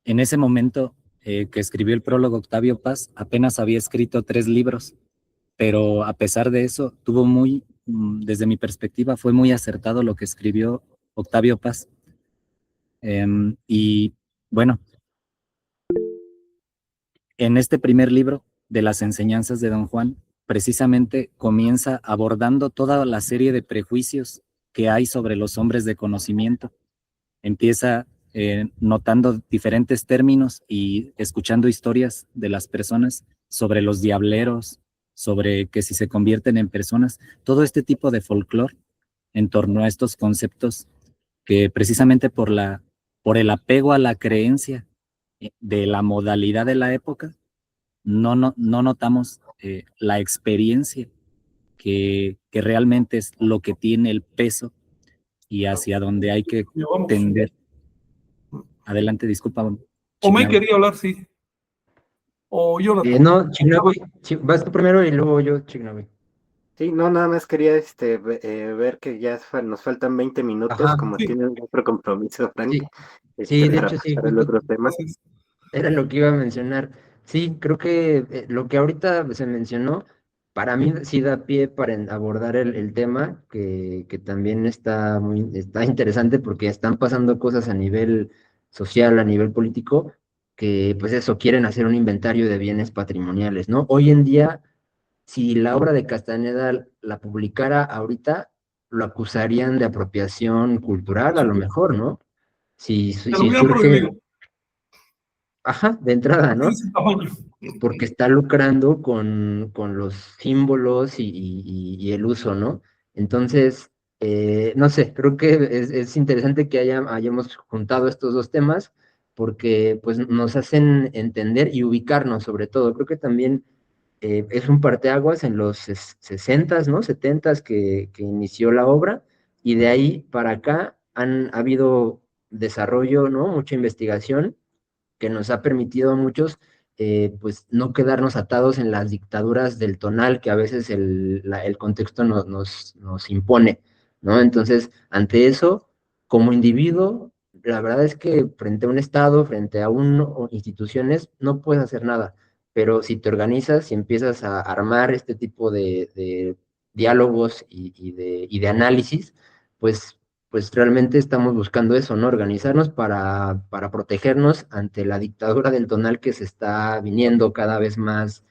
Speaker 5: En ese momento que escribió el prólogo Octavio Paz, apenas había escrito 3 libros, pero a pesar de eso, desde mi perspectiva, fue muy acertado lo que escribió Octavio Paz. Y bueno, en este primer libro de las enseñanzas de Don Juan, precisamente comienza abordando toda la serie de prejuicios que hay sobre los hombres de conocimiento. Empieza notando diferentes términos y escuchando historias de las personas sobre los diableros, sobre que si se convierten en personas, todo este tipo de folclore en torno a estos conceptos que precisamente por el apego a la creencia de la modalidad de la época, no notamos la experiencia que realmente es lo que tiene el peso y hacia donde hay que
Speaker 2: Vamos.
Speaker 5: tender. Adelante, disculpa.
Speaker 2: Omey
Speaker 5: Chignahui.
Speaker 2: quería hablar, sí. O Jonathan.
Speaker 3: No, Chignahui, vas tú primero y luego yo, Chignahui.
Speaker 1: Sí, no, nada más quería ver que ya nos faltan 20 minutos,
Speaker 3: Ajá,
Speaker 1: como
Speaker 2: sí.
Speaker 1: tienen otro compromiso, Frank,
Speaker 3: sí, sí, de
Speaker 1: para
Speaker 3: hecho sí,
Speaker 1: pasar al
Speaker 3: justo
Speaker 1: otro tema.
Speaker 2: Entonces,
Speaker 3: era lo que iba a mencionar. Sí, creo que lo que ahorita se mencionó, para mí sí da pie para abordar el tema, que también está interesante porque están pasando cosas a nivel social, a nivel político, que pues eso, quieren hacer un inventario de bienes patrimoniales, ¿no? Hoy en día, si la obra de Castaneda la publicara ahorita, lo acusarían de apropiación cultural, a lo mejor, ¿no?
Speaker 2: te lo
Speaker 3: Si
Speaker 2: voy a prohibir.
Speaker 3: surge, ajá, de entrada,
Speaker 2: Tiene
Speaker 3: ¿no?
Speaker 2: ese tamaño.
Speaker 3: Porque está lucrando con los símbolos y el uso, ¿no? Entonces, no sé, creo que es interesante que hayamos juntado estos dos temas porque pues nos hacen entender y ubicarnos sobre todo. Creo que también es un parteaguas en los 60s, ¿no? 70s que inició la obra y de ahí para acá ha habido desarrollo, ¿no? Mucha investigación que nos ha permitido a muchos pues no quedarnos atados en las dictaduras del tonal que a veces el contexto nos impone, ¿no? Entonces, ante eso, como individuo, la verdad es que frente a un Estado, frente a instituciones, no puedes hacer nada, pero si te organizas y empiezas a armar este tipo de diálogos y de análisis, pues realmente estamos buscando eso, ¿no? Organizarnos para protegernos ante la dictadura del tonal que se está viniendo cada vez más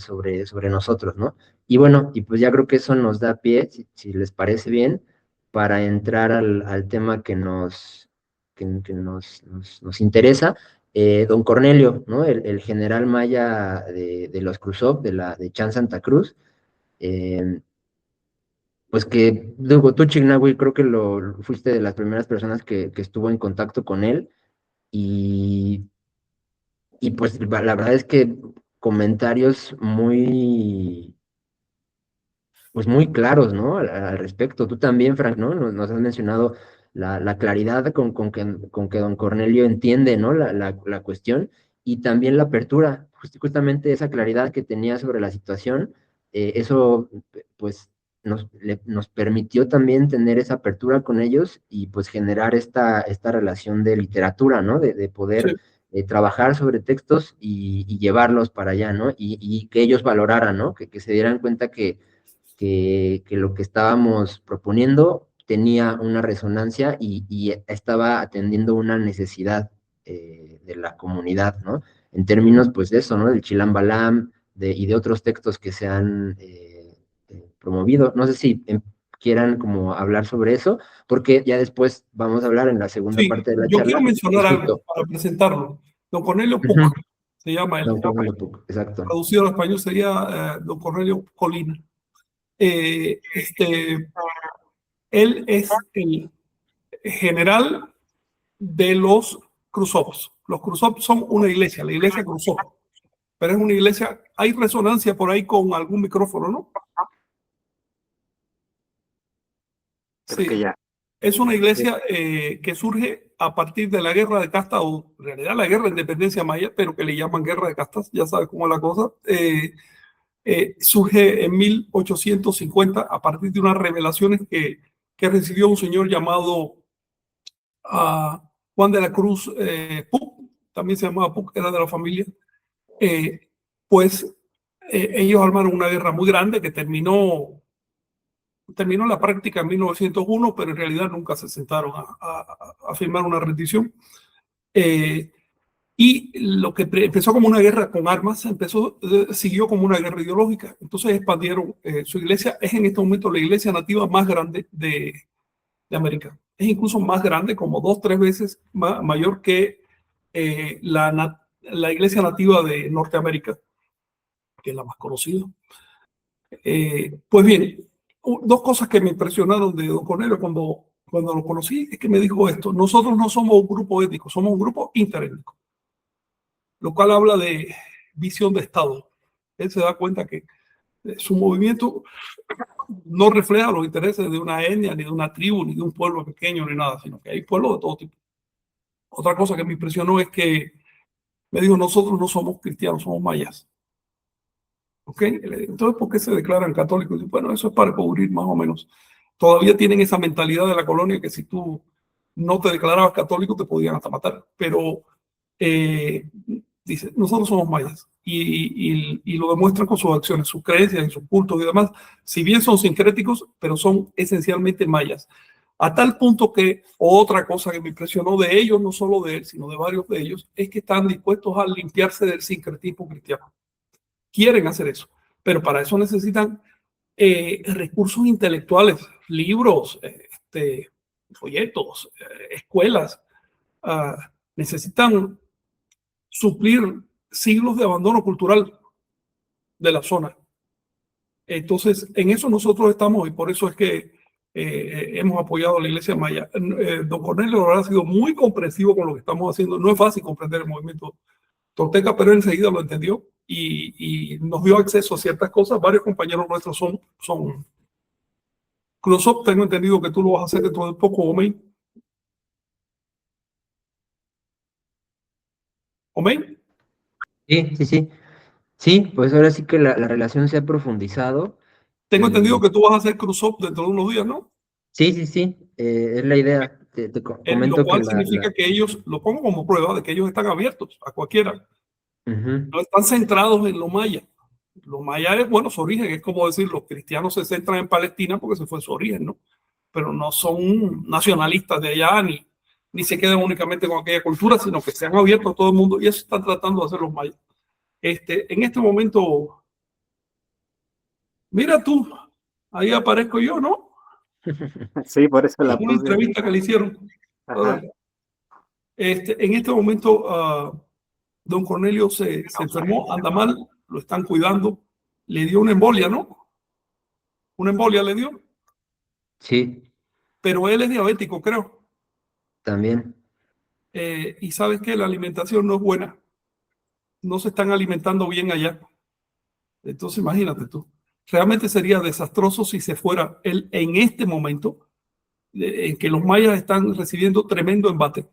Speaker 3: sobre nosotros, ¿no? Y bueno, y pues ya creo que eso nos da pie, si les parece bien, para entrar al tema que nos interesa. Don Cornelio, ¿no? El general maya de los Kruzov, de Chan Santa Cruz, pues que, digo, tú, Chignahui, creo que fuiste de las primeras personas que estuvo en contacto con él y, y pues la verdad es que comentarios pues muy claros, ¿no? Al respecto. Tú también, Frank, ¿no? Nos has mencionado la claridad con que don Cornelio entiende, ¿no? La cuestión y también la apertura, justamente esa claridad que tenía sobre la situación, eso, pues, nos permitió también tener esa apertura con ellos y, pues, generar esta relación de literatura, ¿no? De
Speaker 2: Sí.
Speaker 3: poder trabajar sobre textos y llevarlos para allá, ¿no? Y que ellos valoraran, ¿no? Que se dieran cuenta que lo que estábamos proponiendo tenía una resonancia y estaba atendiendo una necesidad de la comunidad, ¿no? En términos, pues, de eso, ¿no? Del Chilam Balam y de otros textos que se han promovido. No sé si quieran como hablar sobre eso, porque ya después vamos a hablar en la segunda
Speaker 2: Sí,
Speaker 3: parte de la
Speaker 2: yo quiero
Speaker 3: charla.
Speaker 2: mencionar algo
Speaker 3: Justo.
Speaker 2: para presentarlo. Don Cornelio Puc,
Speaker 3: Ujú.
Speaker 2: se llama él.
Speaker 3: Don Cornelio Puc, exacto.
Speaker 2: Traducido al español sería Don Cornelio Colina. Él es el general de los Kruzovs. Los Kruzov son una iglesia, la iglesia Kruzov. pero es una iglesia, hay resonancia por ahí con algún micrófono, ¿no?
Speaker 1: Creo que
Speaker 2: Sí,
Speaker 1: ya.
Speaker 2: es una iglesia que surge a partir de la guerra de castas, o en realidad la guerra de independencia maya, pero que le llaman guerra de castas, ya sabes cómo es la cosa. Surge en 1850 a partir de unas revelaciones que recibió un señor llamado Juan de la Cruz Puc, también se llamaba Puc, era de la familia. Pues ellos armaron una guerra muy grande que terminó la práctica en 1901, pero en realidad nunca se sentaron a firmar una rendición. Y lo que empezó como una guerra con armas, siguió como una guerra ideológica. Entonces expandieron. Su iglesia es en este momento la iglesia nativa más grande de América. Es incluso más grande, como 2-3 veces mayor que la iglesia nativa de Norteamérica, que es la más conocida. Pues bien, dos cosas que me impresionaron de Don Cornelio cuando lo conocí es que me dijo esto: nosotros no somos un grupo étnico, somos un grupo interétnico, lo cual habla de visión de Estado. Él se da cuenta que su movimiento no refleja los intereses de una etnia, ni de una tribu, ni de un pueblo pequeño, ni nada, sino que hay pueblos de todo tipo. Otra cosa que me impresionó es que me dijo: nosotros no somos cristianos, somos mayas. ¿Ok? Entonces, ¿por qué se declaran católicos? Bueno, eso es para cubrir más o menos. Todavía tienen esa mentalidad de la colonia que si tú no te declarabas católico te podían hasta matar. Pero dice, nosotros somos mayas y lo demuestran con sus acciones, sus creencias y sus cultos y demás. Si bien son sincréticos, pero son esencialmente mayas. A tal punto que otra cosa que me impresionó de ellos, no solo de él, sino de varios de ellos, es que están dispuestos a limpiarse del sincretismo cristiano. Quieren hacer eso, pero para eso necesitan recursos intelectuales, libros, folletos, escuelas. Necesitan suplir siglos de abandono cultural de la zona. Entonces, en eso nosotros estamos, y por eso es que hemos apoyado a la Iglesia Maya. Don Cornelio ha sido muy comprensivo con lo que estamos haciendo. No es fácil comprender el movimiento tolteca, pero él enseguida lo entendió y nos dio acceso a ciertas cosas. Varios compañeros nuestros son Cruzop. Tengo entendido que tú lo vas a hacer dentro de poco, Omey. ¿Omey?
Speaker 3: Sí, sí, sí. Sí, pues ahora sí que la relación se ha profundizado
Speaker 2: Tengo entendido
Speaker 3: y
Speaker 2: que tú vas a hacer Cruzop dentro de unos días, ¿no?
Speaker 3: sí, sí, sí, es la idea. Te
Speaker 2: Lo
Speaker 3: comento que
Speaker 2: cual significa que ellos, lo pongo como prueba de que ellos están abiertos a cualquiera.
Speaker 3: Ujú.
Speaker 2: No están centrados en lo maya. Lo maya es, bueno, su origen, es como decir, los cristianos se centran en Palestina porque ese fue su origen, ¿no? Pero no son nacionalistas de allá ni se quedan únicamente con aquella cultura, sino que se han abierto a todo el mundo y eso están tratando de hacer los mayas. En este momento, mira tú, ahí aparezco yo, ¿no?
Speaker 1: Sí, por eso
Speaker 2: En
Speaker 1: la
Speaker 2: una
Speaker 1: puse.
Speaker 2: entrevista que le hicieron.
Speaker 1: Ajá.
Speaker 2: En este momento, don Cornelio se enfermó, anda mal, lo están cuidando, le dio una embolia, ¿no? Una embolia le dio,
Speaker 3: Sí,
Speaker 2: pero él es diabético, creo.
Speaker 3: también.
Speaker 2: Y sabes que la alimentación no es buena, no se están alimentando bien allá. Entonces, imagínate tú. Realmente sería desastroso si se fuera él en este momento en que los mayas están recibiendo tremendo embate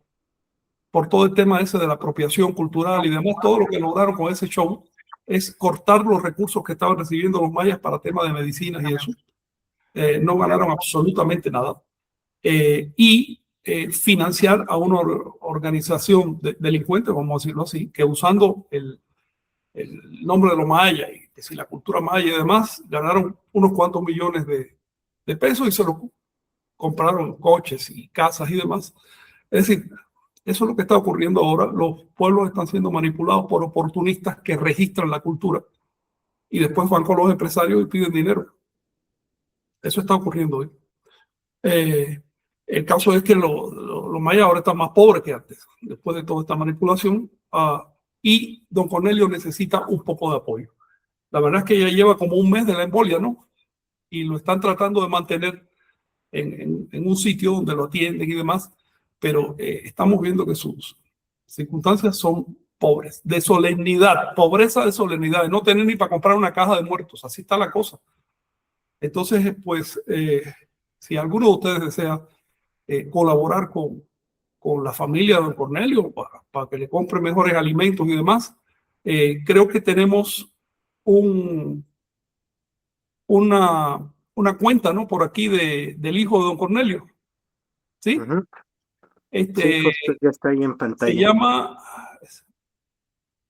Speaker 2: por todo el tema ese de la apropiación cultural y demás. Todo lo que lograron con ese show es cortar los recursos que estaban recibiendo los mayas para temas de medicinas y eso. No ganaron absolutamente nada. Y financiar a una organización delincuente, vamos a decirlo así, que usando el nombre de los mayas y que si la cultura maya y demás, ganaron unos cuantos millones de pesos y se lo compraron coches y casas y demás. Es decir, eso es lo que está ocurriendo ahora. Los pueblos están siendo manipulados por oportunistas que registran la cultura y después van con los empresarios y piden dinero. Eso está ocurriendo hoy. El caso es que los mayas ahora están más pobres que antes, después de toda esta manipulación, y don Cornelio necesita un poco de apoyo. La verdad es que ya lleva como un mes de la embolia, ¿no? Y lo están tratando de mantener en un sitio donde lo atienden y demás, pero estamos viendo que sus circunstancias son pobres, de solemnidad, pobreza de solemnidad, de no tener ni para comprar una caja de muertos. Así está la cosa. Entonces, pues, si alguno de ustedes desea colaborar con la familia de don Cornelio para que le compre mejores alimentos y demás, creo que tenemos una cuenta, ¿no? Por aquí del hijo de don Cornelio. ¿Sí?
Speaker 1: Ujú.
Speaker 2: Este,
Speaker 1: Sí, justo ya está ahí en
Speaker 2: se
Speaker 1: pantalla.
Speaker 2: llama,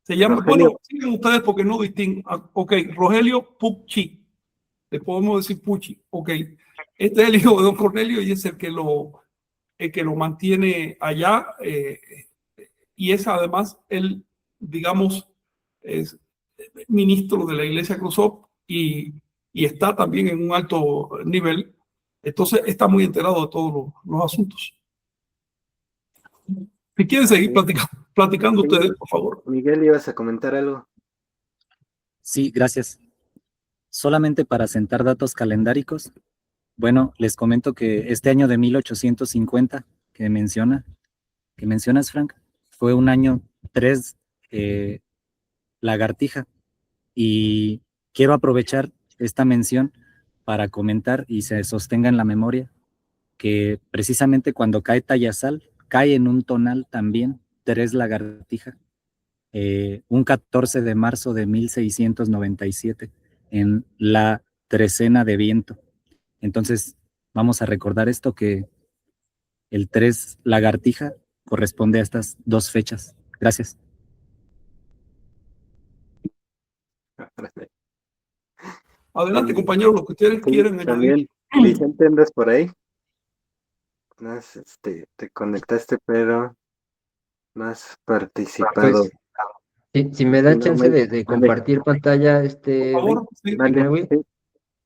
Speaker 1: Rogelio.
Speaker 2: bueno, sigan ustedes porque no distingo. Ok, Rogelio Pucci. Le podemos decir Pucci. Ok. Este es el hijo de don Cornelio y es el que lo mantiene allá. Y es además él, digamos, es ministro de la Iglesia Cruzó y está también en un alto nivel. Entonces está muy enterado de todos los asuntos. Si quieren seguir platicando
Speaker 1: Sí.
Speaker 2: ustedes, por favor.
Speaker 1: Miguel, ibas a comentar algo.
Speaker 5: Sí, gracias. Solamente para sentar datos calendáricos, bueno, les comento que este año de 1850 que mencionas, Frank, fue un año 3 lagartija, y quiero aprovechar esta mención para comentar y se sostenga en la memoria que precisamente cuando cae Tayasal, cae en un tonal también 3 lagartija, un 14 de marzo de 1697, en la trecena de viento. Entonces, vamos a recordar esto, que el 3 lagartija corresponde a estas dos fechas. Gracias.
Speaker 2: Adelante, compañeros, lo que ustedes
Speaker 1: Sí,
Speaker 2: quieran añadir.
Speaker 1: también, Vicente, andas por ahí. Te conectaste, pero no has participado.
Speaker 3: Pues, si me da
Speaker 1: Sí, no,
Speaker 3: chance de
Speaker 1: mande.
Speaker 3: compartir pantalla,
Speaker 2: Por favor, sí.
Speaker 1: Mande.
Speaker 3: Mewi.
Speaker 1: Sí.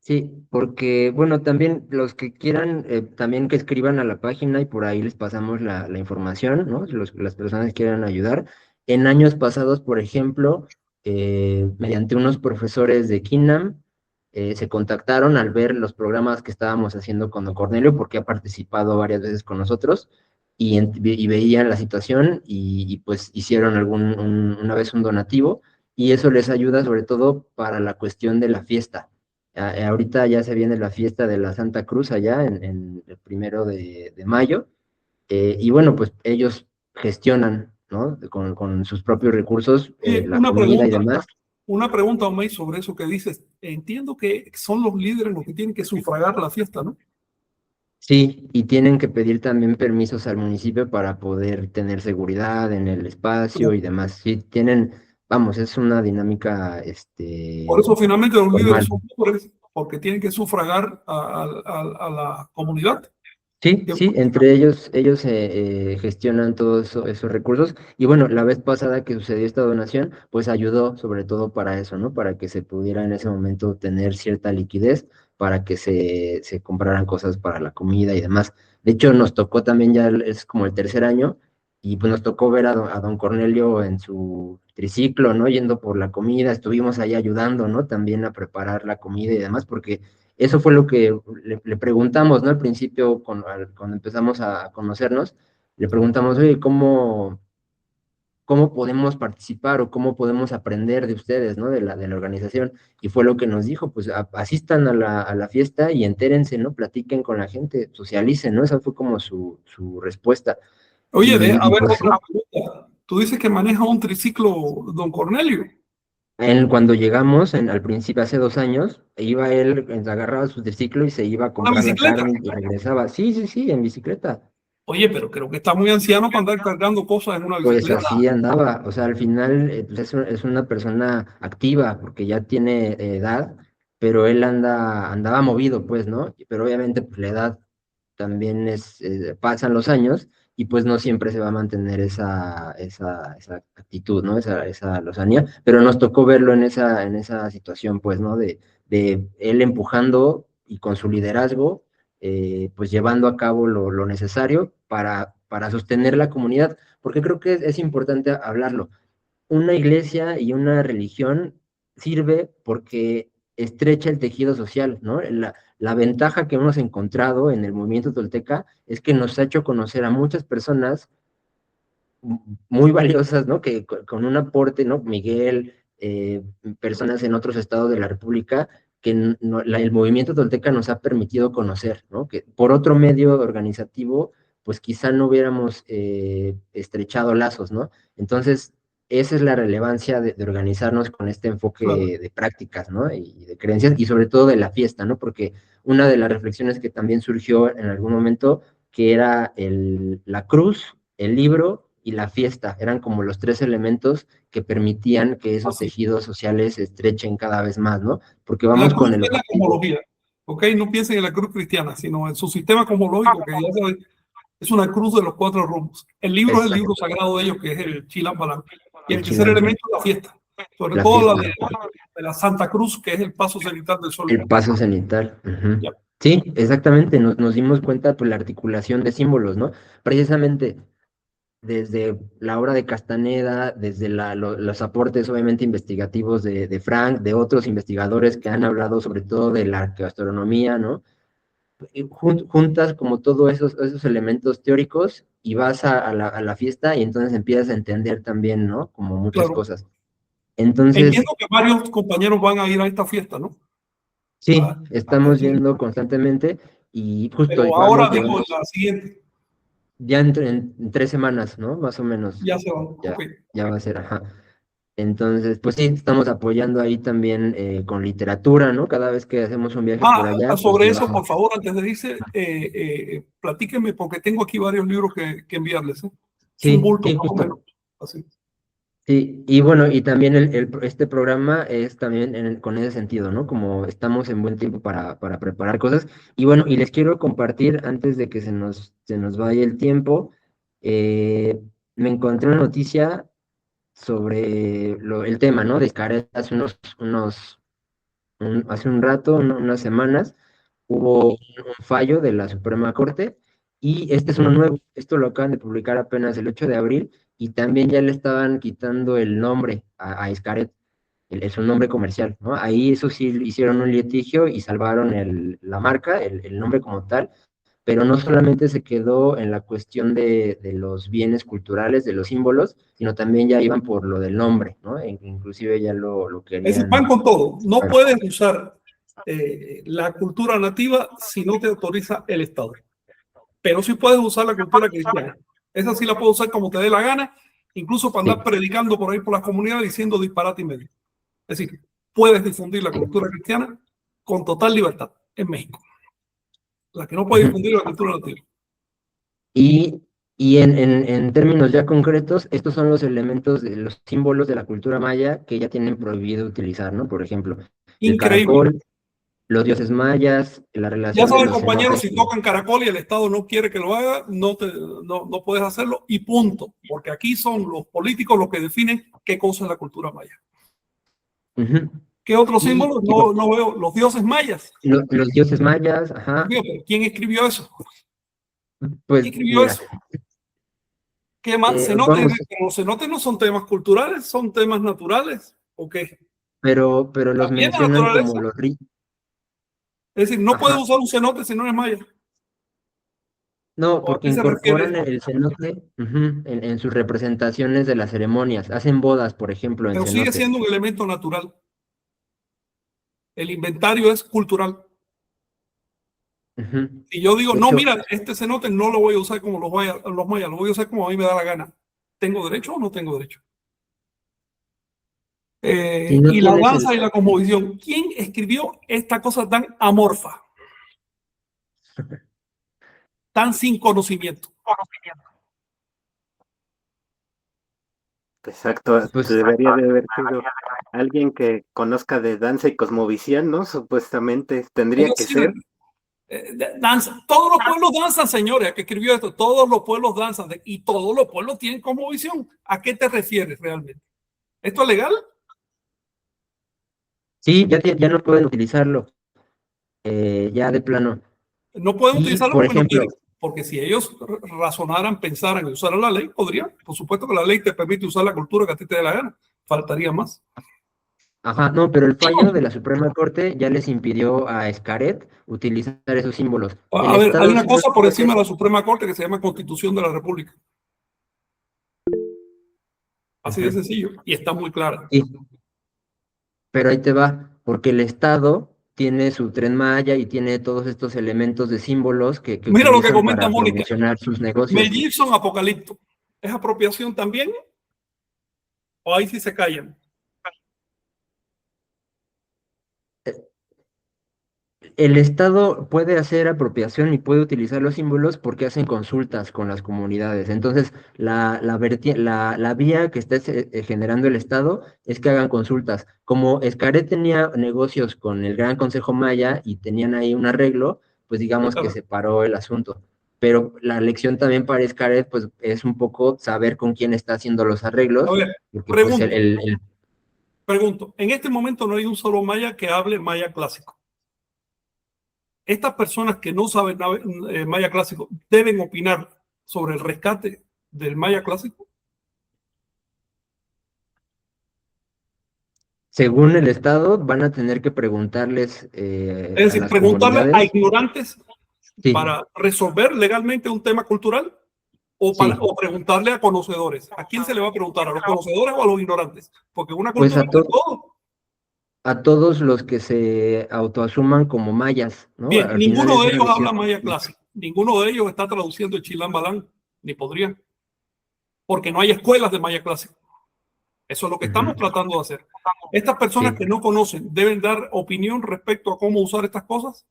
Speaker 3: Sí, porque, bueno, también los que quieran, también que escriban a la página y por ahí les pasamos la información, ¿no? Si las personas quieran ayudar. En años pasados, por ejemplo, mediante unos profesores de KINAM, se contactaron al ver los programas que estábamos haciendo con don Cornelio, porque ha participado varias veces con nosotros, y veían la situación pues hicieron una vez un donativo, y eso les ayuda sobre todo para la cuestión de la fiesta. Ahorita ya se viene la fiesta de la Santa Cruz allá en el 1 de mayo, y bueno, pues ellos gestionan, ¿no? Con sus propios recursos,
Speaker 2: Oye,
Speaker 3: la comida y demás.
Speaker 2: una pregunta, Omey, sobre eso que dices. Entiendo que son los líderes los que tienen que sufragar la fiesta, ¿no?
Speaker 3: Sí, y tienen que pedir también permisos al municipio para poder tener seguridad en el espacio y demás. Sí, tienen, vamos, es una dinámica,
Speaker 2: Por eso finalmente los líderes
Speaker 3: formal.
Speaker 2: son pobres, porque tienen que sufragar a la comunidad.
Speaker 3: Sí,
Speaker 2: Qué
Speaker 3: sí,
Speaker 2: bueno.
Speaker 3: entre ellos gestionan todos esos recursos. Y bueno, la vez pasada que sucedió esta donación, pues ayudó sobre todo para eso, ¿no? Para que se pudiera en ese momento tener cierta liquidez, para que se compraran cosas para la comida y demás. De hecho, nos tocó también, ya es como el tercer año, y pues nos tocó ver a don Cornelio en su triciclo, ¿no? Yendo por la comida, estuvimos ahí ayudando, ¿no? También a preparar la comida y demás, porque eso fue lo que le preguntamos, ¿no? Al principio, cuando empezamos a conocernos, le preguntamos, oye, ¿cómo podemos participar o cómo podemos aprender de ustedes, ¿no? De la organización. Y fue lo que nos dijo, pues asistan a la fiesta y entérense, ¿no? Platiquen con la gente, socialicen, ¿no? Esa fue como su respuesta.
Speaker 2: Oye, a ver,
Speaker 3: Pues sí,
Speaker 2: otra pregunta. Tú dices que maneja un triciclo, don Cornelio.
Speaker 3: cuando llegamos, al principio, hace 2 años, iba él, agarraba su triciclo y se iba a
Speaker 2: ¿Una
Speaker 3: comprar la
Speaker 2: bicicleta?
Speaker 3: carne y regresaba. Sí, sí, sí, en bicicleta.
Speaker 2: Oye, pero creo que está muy anciano para andar cargando cosas en una
Speaker 3: Pues
Speaker 2: bicicleta.
Speaker 3: así andaba, o sea, al final pues es una persona activa porque ya tiene edad, pero él andaba movido, pues, ¿no? Pero obviamente pues la edad también pasan los años y pues no siempre se va a mantener esa actitud, ¿no? Esa lozanía, pero nos tocó verlo en esa situación, pues, ¿no? De él empujando y con su liderazgo, pues llevando a cabo lo necesario para sostener la comunidad, porque creo que es importante hablarlo. Una iglesia y una religión sirve porque estrecha el tejido social, ¿no? La ventaja que hemos encontrado en el movimiento tolteca es que nos ha hecho conocer a muchas personas muy valiosas, ¿no? Que con un aporte, ¿no? Miguel, personas en otros estados de la República, que el movimiento tolteca nos ha permitido conocer, ¿no? Que por otro medio organizativo, pues quizá no hubiéramos estrechado lazos, ¿no? Entonces, esa es la relevancia de organizarnos con este
Speaker 2: Claro.
Speaker 3: enfoque de prácticas, ¿no? Y de creencias, y sobre todo de la fiesta, ¿no? Porque una de las reflexiones que también surgió en algún momento, que era la cruz, el libro y la fiesta, eran como los tres elementos que permitían que esos
Speaker 2: Así.
Speaker 3: tejidos sociales se estrechen cada vez más, ¿no? Porque
Speaker 2: La
Speaker 3: vamos
Speaker 2: cruz
Speaker 3: con el
Speaker 2: es la
Speaker 3: objetivo.
Speaker 2: cosmología, ¿ok? No piensen en la cruz cristiana, sino en su sistema cosmológico, que ya saben, es una cruz de los cuatro rumbos. El libro es el libro
Speaker 3: Exacto,
Speaker 2: sagrado de ellos, que es el Chilam Balam. Y
Speaker 3: el
Speaker 2: el tercer
Speaker 3: chilambalam,
Speaker 2: elemento es la fiesta, sobre
Speaker 3: la
Speaker 2: todo la
Speaker 3: fiesta,
Speaker 2: de la Santa Cruz, que es el paso cenital del sol.
Speaker 3: el paso cenital.
Speaker 2: Ya.
Speaker 3: Sí, exactamente, nos dimos cuenta por la articulación de símbolos, ¿no? Precisamente desde la obra de Castaneda, desde los aportes obviamente investigativos de Frank, de otros investigadores que han hablado sobre todo de la gastronomía, ¿no? Y juntas como todos esos elementos teóricos y vas a la fiesta y entonces empiezas a entender también, ¿no? Como muchas
Speaker 2: Claro.
Speaker 3: cosas. Entonces,
Speaker 2: Entiendo que varios compañeros van a ir a esta fiesta, ¿no?
Speaker 3: sí,
Speaker 2: A-
Speaker 3: estamos yendo constantemente y justo
Speaker 2: pero ahora
Speaker 3: vamos,
Speaker 2: digo
Speaker 3: llevamos
Speaker 2: la siguiente,
Speaker 3: ya en 3 semanas, ¿no? Más o menos,
Speaker 2: ya se van.
Speaker 3: ya,
Speaker 2: Ok.
Speaker 3: ya va a ser, ajá. Entonces, pues sí, estamos apoyando ahí también con literatura, ¿no? Cada vez que hacemos un viaje por allá, pues
Speaker 2: Sobre eso,
Speaker 3: llevamos.
Speaker 2: por favor, antes de irse, platíquenme, porque tengo aquí varios libros que enviarles. Es un
Speaker 3: Sí,
Speaker 2: bulto,
Speaker 3: sí,
Speaker 2: más o menos.
Speaker 3: justo.
Speaker 2: Así.
Speaker 3: Sí, y bueno, y también este programa es también con ese sentido, ¿no? Como estamos en buen tiempo para preparar cosas. Y bueno, y les quiero compartir, antes de que se nos vaya el tiempo, eh, me encontré una noticia sobre el tema, ¿no? De Xcaret hace hace un rato, unas semanas, hubo un fallo de la Suprema Corte y este es uno nuevo. Esto lo acaban de publicar apenas el 8 de abril y también ya le estaban quitando el nombre a Xcaret, es un nombre comercial, ¿no? Ahí eso sí hicieron un litigio y salvaron la marca, el nombre como tal, pero no solamente se quedó en la cuestión de los bienes culturales, de los símbolos, sino también ya iban por lo del nombre, ¿no? Inclusive ya lo
Speaker 2: Es decir, van
Speaker 3: querían.
Speaker 2: con todo. No puedes usar la cultura nativa si no te autoriza el Estado. Pero sí puedes usar la cultura cristiana. Esa sí la puedes usar como te dé la gana, incluso para
Speaker 3: Sí,
Speaker 2: andar predicando por ahí por las comunidades diciendo disparate y medio. Es decir, puedes difundir la
Speaker 3: sí.
Speaker 2: cultura cristiana con total libertad en México. La que no puede
Speaker 3: Ujú.
Speaker 2: difundir la cultura nativa.
Speaker 3: Y, y en términos ya concretos, estos son los elementos de los símbolos de la cultura maya que ya tienen prohibido utilizar, ¿no? Por ejemplo, el
Speaker 2: Increíble.
Speaker 3: caracol, los dioses mayas, la
Speaker 2: Ya
Speaker 3: relación de
Speaker 2: saben,
Speaker 3: los
Speaker 2: compañeros,
Speaker 3: cenotes.
Speaker 2: si tocan caracol y el Estado no quiere que lo haga, no puedes hacerlo y punto. Porque aquí son los políticos los que definen qué cosa es la cultura maya.
Speaker 3: Ujú.
Speaker 2: ¿Qué otros
Speaker 3: Y,
Speaker 2: símbolos?
Speaker 3: y bueno,
Speaker 2: No veo. Los dioses mayas.
Speaker 3: los dioses mayas,
Speaker 2: Dios
Speaker 3: ajá,
Speaker 2: mío, pero ¿quién escribió eso?
Speaker 3: pues
Speaker 2: ¿Quién escribió
Speaker 3: mira,
Speaker 2: eso? ¿Qué más? Cenotes,
Speaker 3: vamos,
Speaker 2: los cenotes no son temas culturales, son temas naturales. ¿O qué?
Speaker 3: pero los
Speaker 2: También la
Speaker 3: mencionan como
Speaker 2: naturaleza.
Speaker 3: los ritos,
Speaker 2: Es decir, no puedes
Speaker 3: ajá,
Speaker 2: usar un cenote si no es maya.
Speaker 3: no,
Speaker 2: ¿O a
Speaker 3: porque
Speaker 2: qué se refiere
Speaker 3: incorporan
Speaker 2: esto?
Speaker 3: el cenote, ujú, en sus representaciones de las ceremonias, hacen bodas, por ejemplo, en
Speaker 2: Pero sigue
Speaker 3: cenotes.
Speaker 2: siendo un elemento natural. El inventario es cultural.
Speaker 3: Ujú.
Speaker 2: Y yo digo,
Speaker 3: De
Speaker 2: no,
Speaker 3: hecho,
Speaker 2: mira, este cenote no lo voy a usar como los mayas, lo voy a usar como a mí me da la gana. ¿Tengo derecho o no tengo derecho?
Speaker 3: si no
Speaker 2: Y la
Speaker 3: tienes
Speaker 2: danza y la cosmovisión. ¿Quién escribió esta cosa tan amorfa, tan sin conocimiento?
Speaker 1: Exacto,
Speaker 3: pues
Speaker 1: debería de haber sido alguien que conozca de danza y cosmovisión, ¿no? Supuestamente
Speaker 2: Es
Speaker 1: tendría que
Speaker 2: decir,
Speaker 1: ser.
Speaker 2: danza. Todos los pueblos danzan, señores, que escribió esto. Todos los pueblos danzan y todos los pueblos tienen cosmovisión. ¿A qué te refieres realmente? ¿Esto es legal?
Speaker 3: sí, ya no pueden utilizarlo, ya de plano.
Speaker 2: No pueden
Speaker 3: Y,
Speaker 2: utilizarlo
Speaker 3: por
Speaker 2: porque no
Speaker 3: ejemplo,
Speaker 2: quieren. Porque si ellos razonaran, pensaran en usar la ley, podrían. Por supuesto que la ley te permite usar la cultura que a ti te dé la gana. Faltaría más.
Speaker 3: ajá, no, pero el fallo de la Suprema Corte ya les impidió a Xcaret utilizar esos símbolos. El
Speaker 2: A ver, hay
Speaker 3: Estado
Speaker 2: una
Speaker 3: sí los
Speaker 2: cosa por
Speaker 3: puede.
Speaker 2: encima de la Suprema Corte que se llama Constitución de la República. Así de sencillo. Y está muy clara.
Speaker 3: Sí, pero ahí te va, porque el Estado tiene su Tren Maya y tiene todos estos elementos de símbolos que
Speaker 2: Mira lo que
Speaker 3: utilizan
Speaker 2: comenta
Speaker 3: para
Speaker 2: Mónica.
Speaker 3: promocionar sus
Speaker 2: Mel
Speaker 3: negocios.
Speaker 2: Gibson, Apocalipto. ¿Es apropiación también? ¿O ahí sí se callan?
Speaker 3: El Estado puede hacer apropiación y puede utilizar los símbolos porque hacen consultas con las comunidades. Entonces, la vía que está generando el Estado es que hagan consultas. Como Xcaret tenía negocios con el Gran Consejo Maya y tenían ahí un arreglo, pues digamos que
Speaker 2: Claro.
Speaker 3: se paró el asunto. Pero la lección también para Xcaret, pues es un poco saber con quién está haciendo los
Speaker 2: A
Speaker 3: arreglos,
Speaker 2: ver,
Speaker 3: porque pues
Speaker 2: pregunto. En este momento no hay un solo maya que hable maya clásico. Estas personas que no saben maya clásico deben opinar sobre el rescate del maya clásico.
Speaker 3: según el Estado, van a tener que preguntarles
Speaker 2: Es
Speaker 3: a
Speaker 2: decir,
Speaker 3: las
Speaker 2: preguntarle a
Speaker 3: comunidades.
Speaker 2: ignorantes
Speaker 3: Sí,
Speaker 2: para resolver legalmente un tema cultural
Speaker 3: sí,
Speaker 2: o preguntarle a conocedores. ¿A quién se le va a preguntar? ¿A los conocedores o a los ignorantes? Porque una
Speaker 3: pues
Speaker 2: cultura es de todo.
Speaker 3: a todos los que se autoasuman como mayas, ¿no?
Speaker 2: Bien,
Speaker 3: Al final
Speaker 2: ninguno
Speaker 3: es
Speaker 2: de
Speaker 3: una
Speaker 2: ellos habla
Speaker 3: lección.
Speaker 2: maya clásico. Ninguno de ellos está traduciendo el Chilam Balán, ni podría, porque no hay escuelas de maya clásico. Eso es lo que estamos
Speaker 3: Ujú,
Speaker 2: tratando de hacer. Estas personas
Speaker 3: sí,
Speaker 2: que no conocen deben dar opinión respecto a cómo usar estas cosas.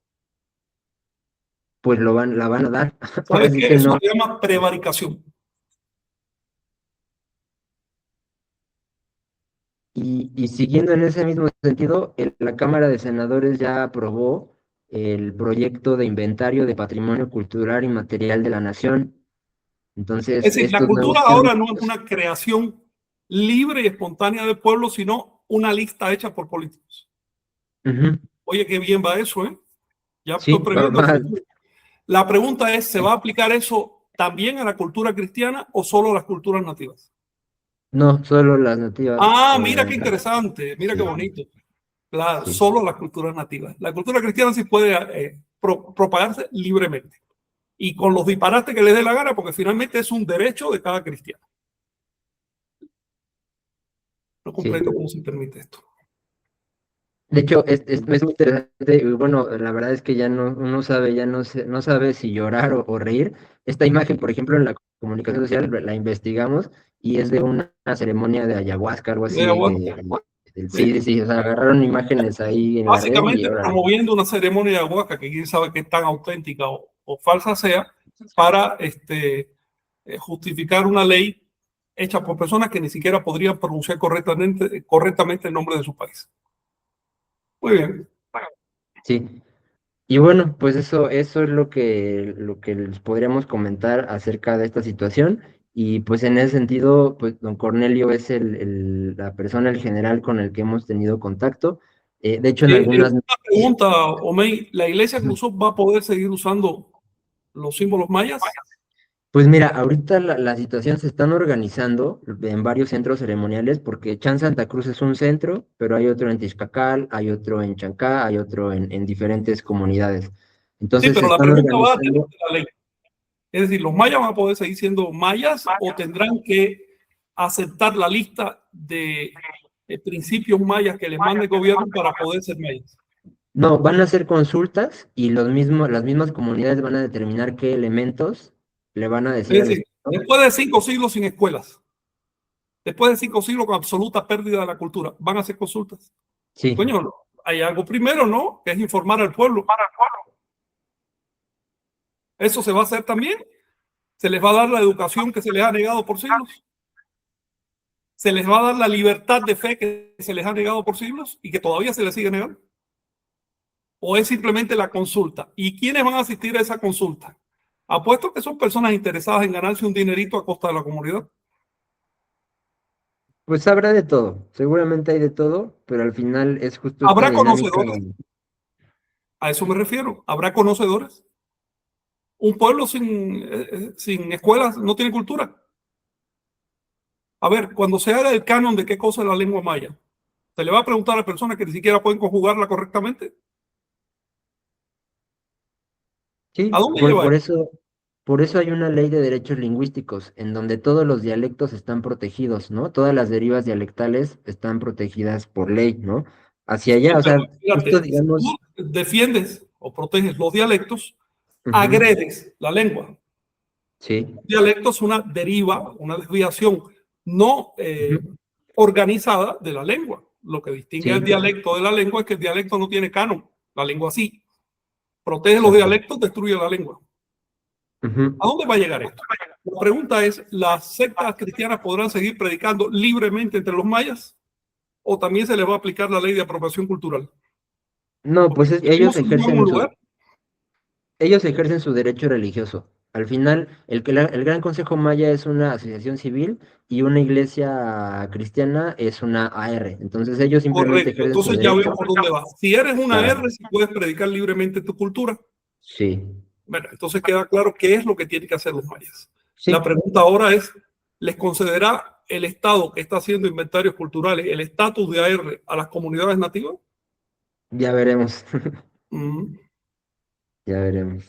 Speaker 3: pues la van a dar. Ahora
Speaker 2: ¿Sabes
Speaker 3: sí
Speaker 2: qué?
Speaker 3: que
Speaker 2: Eso
Speaker 3: no.
Speaker 2: se llama prevaricación.
Speaker 3: Y siguiendo en ese mismo sentido, la Cámara de Senadores ya aprobó el proyecto de inventario de patrimonio cultural y material de la nación. Entonces,
Speaker 2: Es decir, la
Speaker 3: estos
Speaker 2: cultura
Speaker 3: nuevos
Speaker 2: ahora no es
Speaker 3: términos,
Speaker 2: una creación libre y espontánea del pueblo, sino una lista hecha por políticos.
Speaker 3: ujú,
Speaker 2: Oye, qué bien va eso, ¿eh? Ya estoy
Speaker 3: sí,
Speaker 2: previendo el futuro. La pregunta es, ¿se va a aplicar eso también a la cultura cristiana o solo a las culturas nativas?
Speaker 3: no, solo las nativas.
Speaker 2: Ah, mira qué interesante, mira qué
Speaker 3: Sí,
Speaker 2: bonito. Claro,
Speaker 3: sí,
Speaker 2: solo a las culturas nativas. La cultura cristiana sí puede propagarse libremente y con los disparates que les dé la gana, porque finalmente es un derecho de cada cristiano. No
Speaker 3: sí.
Speaker 2: comprendo cómo se permite esto.
Speaker 3: De hecho, es muy interesante, y bueno, la verdad es que ya no, uno sabe, ya no sabe si llorar o reír. Esta imagen, por ejemplo, en la comunicación social la investigamos y es de una ceremonia de ayahuasca, algo
Speaker 2: De
Speaker 3: así.
Speaker 2: agua,
Speaker 3: Sí, sí,
Speaker 2: ¿sí?
Speaker 3: sí, o sea, agarraron imágenes ahí en la red y
Speaker 2: Básicamente
Speaker 3: órale.
Speaker 2: promoviendo una ceremonia de ayahuasca que quién sabe qué tan auténtica o falsa sea para justificar una ley hecha por personas que ni siquiera podrían pronunciar correctamente el nombre de su país. Muy bien.
Speaker 3: Sí. Y bueno, pues eso es lo que les podríamos comentar acerca de esta situación. Y pues en ese sentido, pues don Cornelio es la persona, el general con el que hemos tenido contacto. De hecho, en algunas...
Speaker 2: Una pregunta, Omey, ¿la iglesia incluso va a poder seguir usando los símbolos mayas?
Speaker 3: Pues mira, ahorita la situación se están organizando en varios centros ceremoniales porque Chan Santa Cruz es un centro, pero hay otro en Tixcacal, hay otro en Chancá, hay otro en diferentes comunidades.
Speaker 2: Sí,
Speaker 3: Entonces se
Speaker 2: pero la
Speaker 3: están
Speaker 2: pregunta va a tener
Speaker 3: organizando.
Speaker 2: la ley. Es decir, ¿los mayas van a poder seguir siendo mayas o tendrán que aceptar la lista de principios mayas que les mande el gobierno para poder ser mayas?
Speaker 3: No, van a hacer consultas y las mismas comunidades van a determinar qué elementos le van a decir
Speaker 2: Es
Speaker 3: al
Speaker 2: decir,
Speaker 3: Estado.
Speaker 2: después de 5 siglos sin escuelas, después de 5 siglos con absoluta pérdida de la cultura, van a hacer consultas.
Speaker 3: Sí,
Speaker 2: Coño, hay algo primero, ¿no? Que es informar al pueblo. Eso se va a hacer también. Se les va a dar la educación que se les ha negado por siglos. Se les va a dar la libertad de fe que se les ha negado por siglos y que todavía se les sigue negando. ¿O es simplemente la consulta? ¿Y quiénes van a asistir a esa consulta? Apuesto que son personas interesadas en ganarse un dinerito a costa de la comunidad.
Speaker 3: pues habrá de todo, seguramente hay de todo, pero al final es justo esta
Speaker 2: ¿Habrá
Speaker 3: dinámica.
Speaker 2: conocedores? A eso me refiero. ¿Habrá conocedores? Un pueblo sin escuelas no tiene cultura. A ver, cuando se haga el canon de qué cosa es la lengua maya, se le va a preguntar a personas que ni siquiera pueden conjugarla correctamente.
Speaker 3: Sí,
Speaker 2: ¿A dónde
Speaker 3: por,
Speaker 2: lleva
Speaker 3: por
Speaker 2: esto?
Speaker 3: eso, Por eso hay una ley de derechos lingüísticos en donde todos los dialectos están protegidos, ¿no? Todas las derivas dialectales están protegidas por ley, ¿no? Hacia
Speaker 2: Sí,
Speaker 3: allá, o sea,
Speaker 2: pero
Speaker 3: esto
Speaker 2: fíjate, si
Speaker 3: digamos,
Speaker 2: tú defiendes o proteges los dialectos,
Speaker 3: ujú,
Speaker 2: agredes la lengua.
Speaker 3: sí,
Speaker 2: Dialecto es una deriva, una desviación no
Speaker 3: ujú,
Speaker 2: organizada de la lengua. Lo que distingue al
Speaker 3: sí,
Speaker 2: dialecto de la lengua es que el dialecto no tiene canon. La lengua sí. Protege los
Speaker 3: exacto.
Speaker 2: dialectos, destruye la lengua.
Speaker 3: Ujú.
Speaker 2: ¿A dónde va a llegar esto? La pregunta es, ¿las sectas cristianas podrán seguir predicando libremente entre los mayas? ¿O también se les va a aplicar la ley de apropiación cultural?
Speaker 3: No, pues
Speaker 2: ¿Vivimos en el mismo lugar?
Speaker 3: ellos ejercen su derecho religioso. Al final, el Gran Consejo Maya es una asociación civil y una iglesia cristiana es una AR. Entonces ellos simplemente
Speaker 2: Correcto.
Speaker 3: ejercen su
Speaker 2: Entonces ya veo
Speaker 3: derecho
Speaker 2: por dónde va. Si eres una
Speaker 3: para...
Speaker 2: R, si puedes predicar libremente tu cultura.
Speaker 3: Sí,
Speaker 2: Bueno, entonces queda claro qué es lo que tienen que hacer los mayas. La
Speaker 3: sí,
Speaker 2: pregunta ahora es, ¿les concederá el Estado que está haciendo inventarios culturales el estatus de AR a las comunidades nativas?
Speaker 3: ya veremos,
Speaker 2: Mm.
Speaker 3: ya veremos.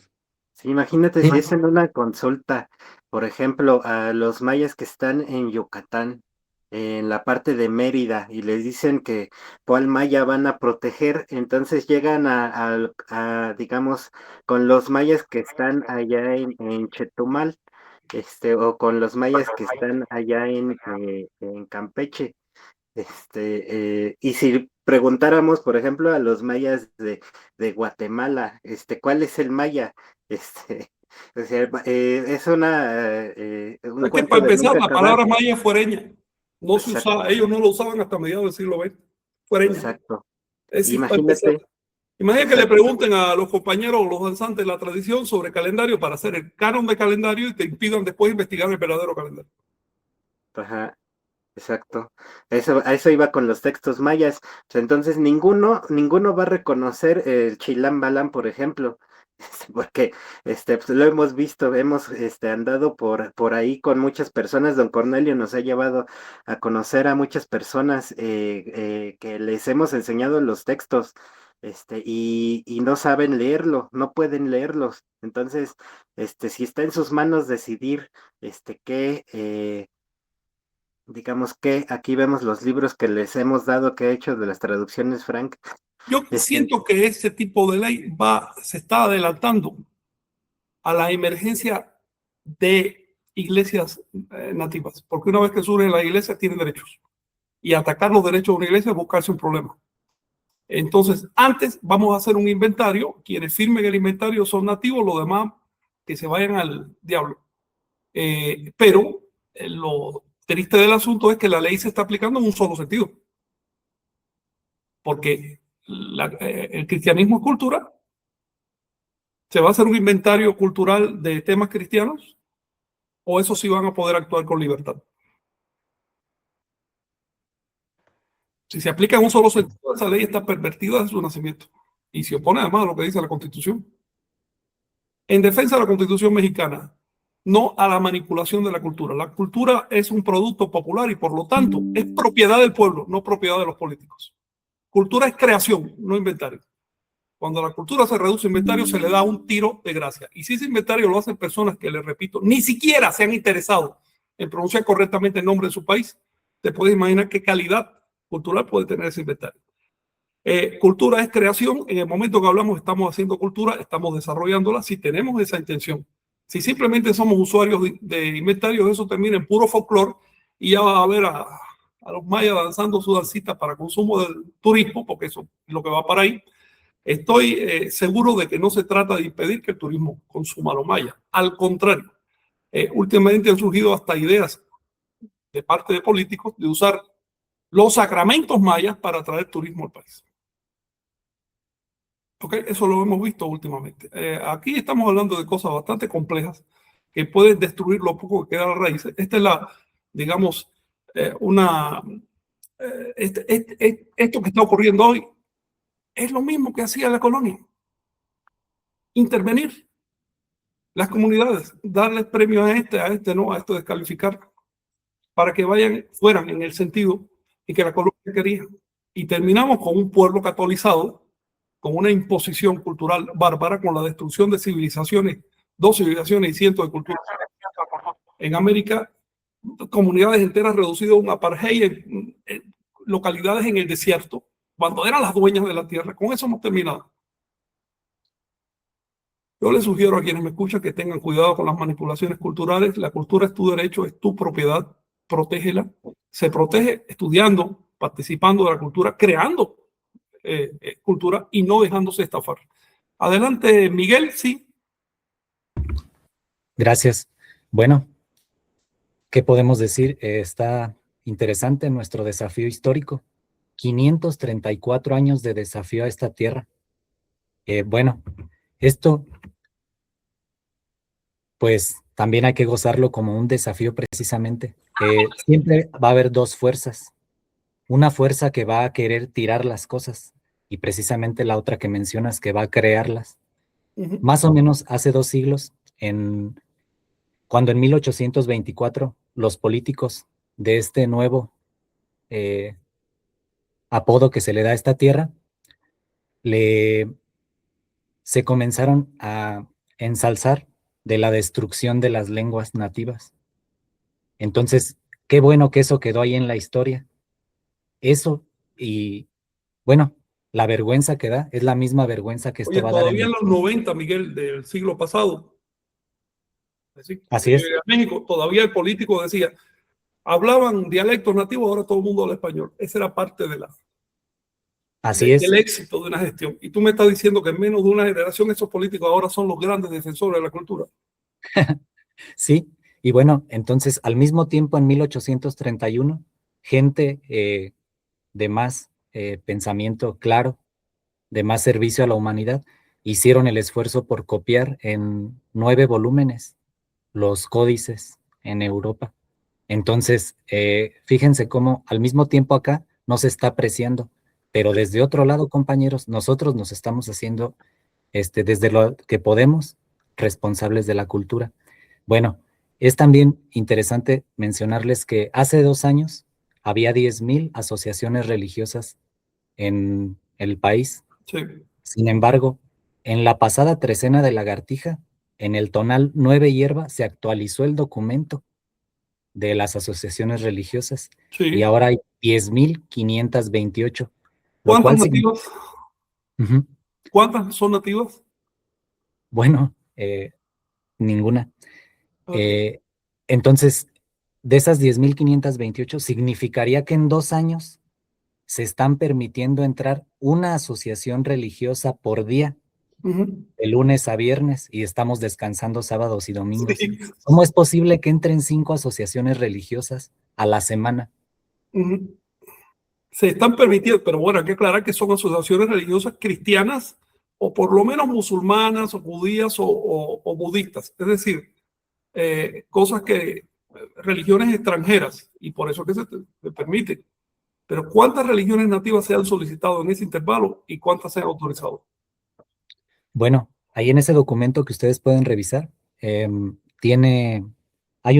Speaker 1: Sí, imagínate
Speaker 3: Sí,
Speaker 1: si es en una consulta, por ejemplo, a los mayas que están en Yucatán, en la parte de Mérida, y les dicen que cuál maya van a proteger, entonces llegan digamos, con los mayas que están allá en Chetumal, o con los mayas que están allá en Campeche. Y si preguntáramos, por ejemplo, a los mayas de Guatemala, ¿cuál es el maya? Este, o sea, es un
Speaker 2: Es que
Speaker 1: cuento
Speaker 2: para
Speaker 1: de
Speaker 2: empezar,
Speaker 1: nunca
Speaker 2: la
Speaker 1: acabar.
Speaker 2: palabra maya es fuereña. No se usaba,
Speaker 1: Exacto,
Speaker 2: ellos no lo usaban hasta mediados del siglo XX. Fuereña.
Speaker 1: exacto.
Speaker 2: Es decir, para empezar.
Speaker 1: Imagínate,
Speaker 2: Imagina que le
Speaker 1: exacto.
Speaker 2: pregunten a los compañeros o los danzantes de la tradición sobre calendario para hacer el canon de calendario y te impidan después investigar el verdadero calendario.
Speaker 1: Ajá. Exacto. A eso iba con los textos mayas. O sea, entonces ninguno va a reconocer el Chilam Balam, por ejemplo, porque pues, lo hemos visto, hemos andado por ahí con muchas personas. Don Cornelio nos ha llevado a conocer a muchas personas que les hemos enseñado los textos, y no saben leerlo, no pueden leerlos. Entonces, si está en sus manos decidir, qué digamos que aquí vemos los libros que les hemos dado, que he hecho de las traducciones, Frank.
Speaker 2: Yo
Speaker 1: Este,
Speaker 2: siento que ese tipo de ley se está adelantando a la emergencia de iglesias nativas, porque una vez que surgen las iglesias tienen derechos y atacar los derechos de una iglesia es buscarse un problema. Entonces, antes vamos a hacer un inventario, quienes firmen el inventario son nativos, los demás que se vayan al diablo. Pero lo triste del asunto es que la ley se está aplicando en un solo sentido, porque el cristianismo es cultura. ¿Se va a hacer un inventario cultural de temas cristianos? ¿O esos sí van a poder actuar con libertad? Si se aplica en un solo sentido, esa ley está pervertida desde su nacimiento y se opone además a lo que dice la Constitución. En defensa de la Constitución mexicana, no a la manipulación de la cultura. La cultura es un producto popular y por lo tanto es propiedad del pueblo, no propiedad de los políticos. Cultura es creación, no inventario. Cuando la cultura se reduce a inventario, se le da un tiro de gracia. Y si ese inventario lo hacen personas que, les repito, ni siquiera se han interesado en pronunciar correctamente el nombre de su país, te puedes imaginar qué calidad cultural puede tener ese inventario. Cultura es creación. En el momento que hablamos, estamos haciendo cultura, estamos desarrollándola si tenemos esa intención. Si simplemente somos usuarios de inventarios, eso termina en puro folclore y ya va a ver a los mayas danzando su dancita para consumo del turismo, porque eso es lo que va para ahí. Estoy seguro de que no se trata de impedir que el turismo consuma a los mayas. Al contrario, últimamente han surgido hasta ideas de parte de políticos de usar los sacramentos mayas para atraer turismo al país. Okay, eso lo hemos visto últimamente. Aquí estamos hablando de cosas bastante complejas que pueden destruir lo poco que queda a la raíz. Esta es la, digamos, esto que está ocurriendo hoy es lo mismo que hacía la colonia. Intervenir las comunidades, darles premios a este no, a esto descalificar, para que fueran en el sentido en que la colonia quería. Y terminamos con un pueblo catolizado, con una imposición cultural bárbara, con la destrucción de civilizaciones 2 civilizaciones y cientos de culturas. En América, comunidades enteras reducidas a un apartheid en localidades en el desierto, cuando eran las dueñas de la tierra. Con eso hemos terminado. Yo les sugiero a quienes me escuchan que tengan cuidado con las manipulaciones culturales. La cultura es tu derecho, es tu propiedad, protégela. Se protege estudiando, participando de la cultura, creando cultura y no dejándose estafar. Adelante, Miguel, sí.
Speaker 5: Gracias. Bueno, ¿qué podemos decir? Está interesante nuestro desafío histórico. 534 años de desafío a esta tierra. Bueno, esto pues también hay que gozarlo como un desafío precisamente. Siempre va a haber dos fuerzas. Una fuerza que va a querer tirar las cosas y precisamente la otra que mencionas que va a crearlas. Más o menos hace 2 siglos, cuando en 1824 los políticos de este nuevo apodo que se le da a esta tierra, se comenzaron a ensalzar de la destrucción de las lenguas nativas. Entonces, qué bueno que eso quedó ahí en la historia. Eso y, bueno, la vergüenza que da es la misma vergüenza que esto
Speaker 2: Oye,
Speaker 5: va a dar
Speaker 2: todavía en los 90, Miguel, del siglo pasado,
Speaker 5: Así es.
Speaker 2: en México, todavía el político decía, hablaban dialectos nativos, ahora todo el mundo habla español. Esa era parte de
Speaker 5: Así es.
Speaker 2: del éxito de una gestión. Y tú me estás diciendo que en menos de una generación esos políticos ahora son los grandes defensores de la cultura.
Speaker 5: Sí, y bueno, entonces al mismo tiempo en 1831, gente de más pensamiento claro, de más servicio a la humanidad, hicieron el esfuerzo por copiar en 9 volúmenes los códices en Europa. Entonces, fíjense cómo al mismo tiempo acá no se está apreciando, pero desde otro lado, compañeros, nosotros nos estamos haciendo, desde lo que podemos, responsables de la cultura. Bueno, es también interesante mencionarles que hace 2 años había 10,000 asociaciones religiosas en el país.
Speaker 2: Sí.
Speaker 5: Sin embargo, en la pasada trecena de Lagartija, en el tonal 9 hierba, se actualizó el documento de las asociaciones religiosas y ahora hay 10,528.
Speaker 2: ¿Cuántas nativas?
Speaker 5: Uh-huh.
Speaker 2: ¿Cuántas son nativas?
Speaker 5: Bueno, ninguna. Entonces, de esas 10,528, significaría que en 2 años se están permitiendo entrar una asociación religiosa por día, de lunes a viernes, y estamos descansando sábados y domingos. Sí. ¿Cómo es posible que entren 5 asociaciones religiosas a la semana?
Speaker 2: Se están permitiendo, pero bueno, hay que aclarar que son asociaciones religiosas cristianas o por lo menos musulmanas o judías o budistas. Es decir, cosas que, religiones extranjeras, y por eso que se permite. Pero ¿cuántas religiones nativas se han solicitado en ese intervalo y cuántas se han autorizado?
Speaker 5: Bueno, ahí en ese documento que ustedes pueden revisar, hay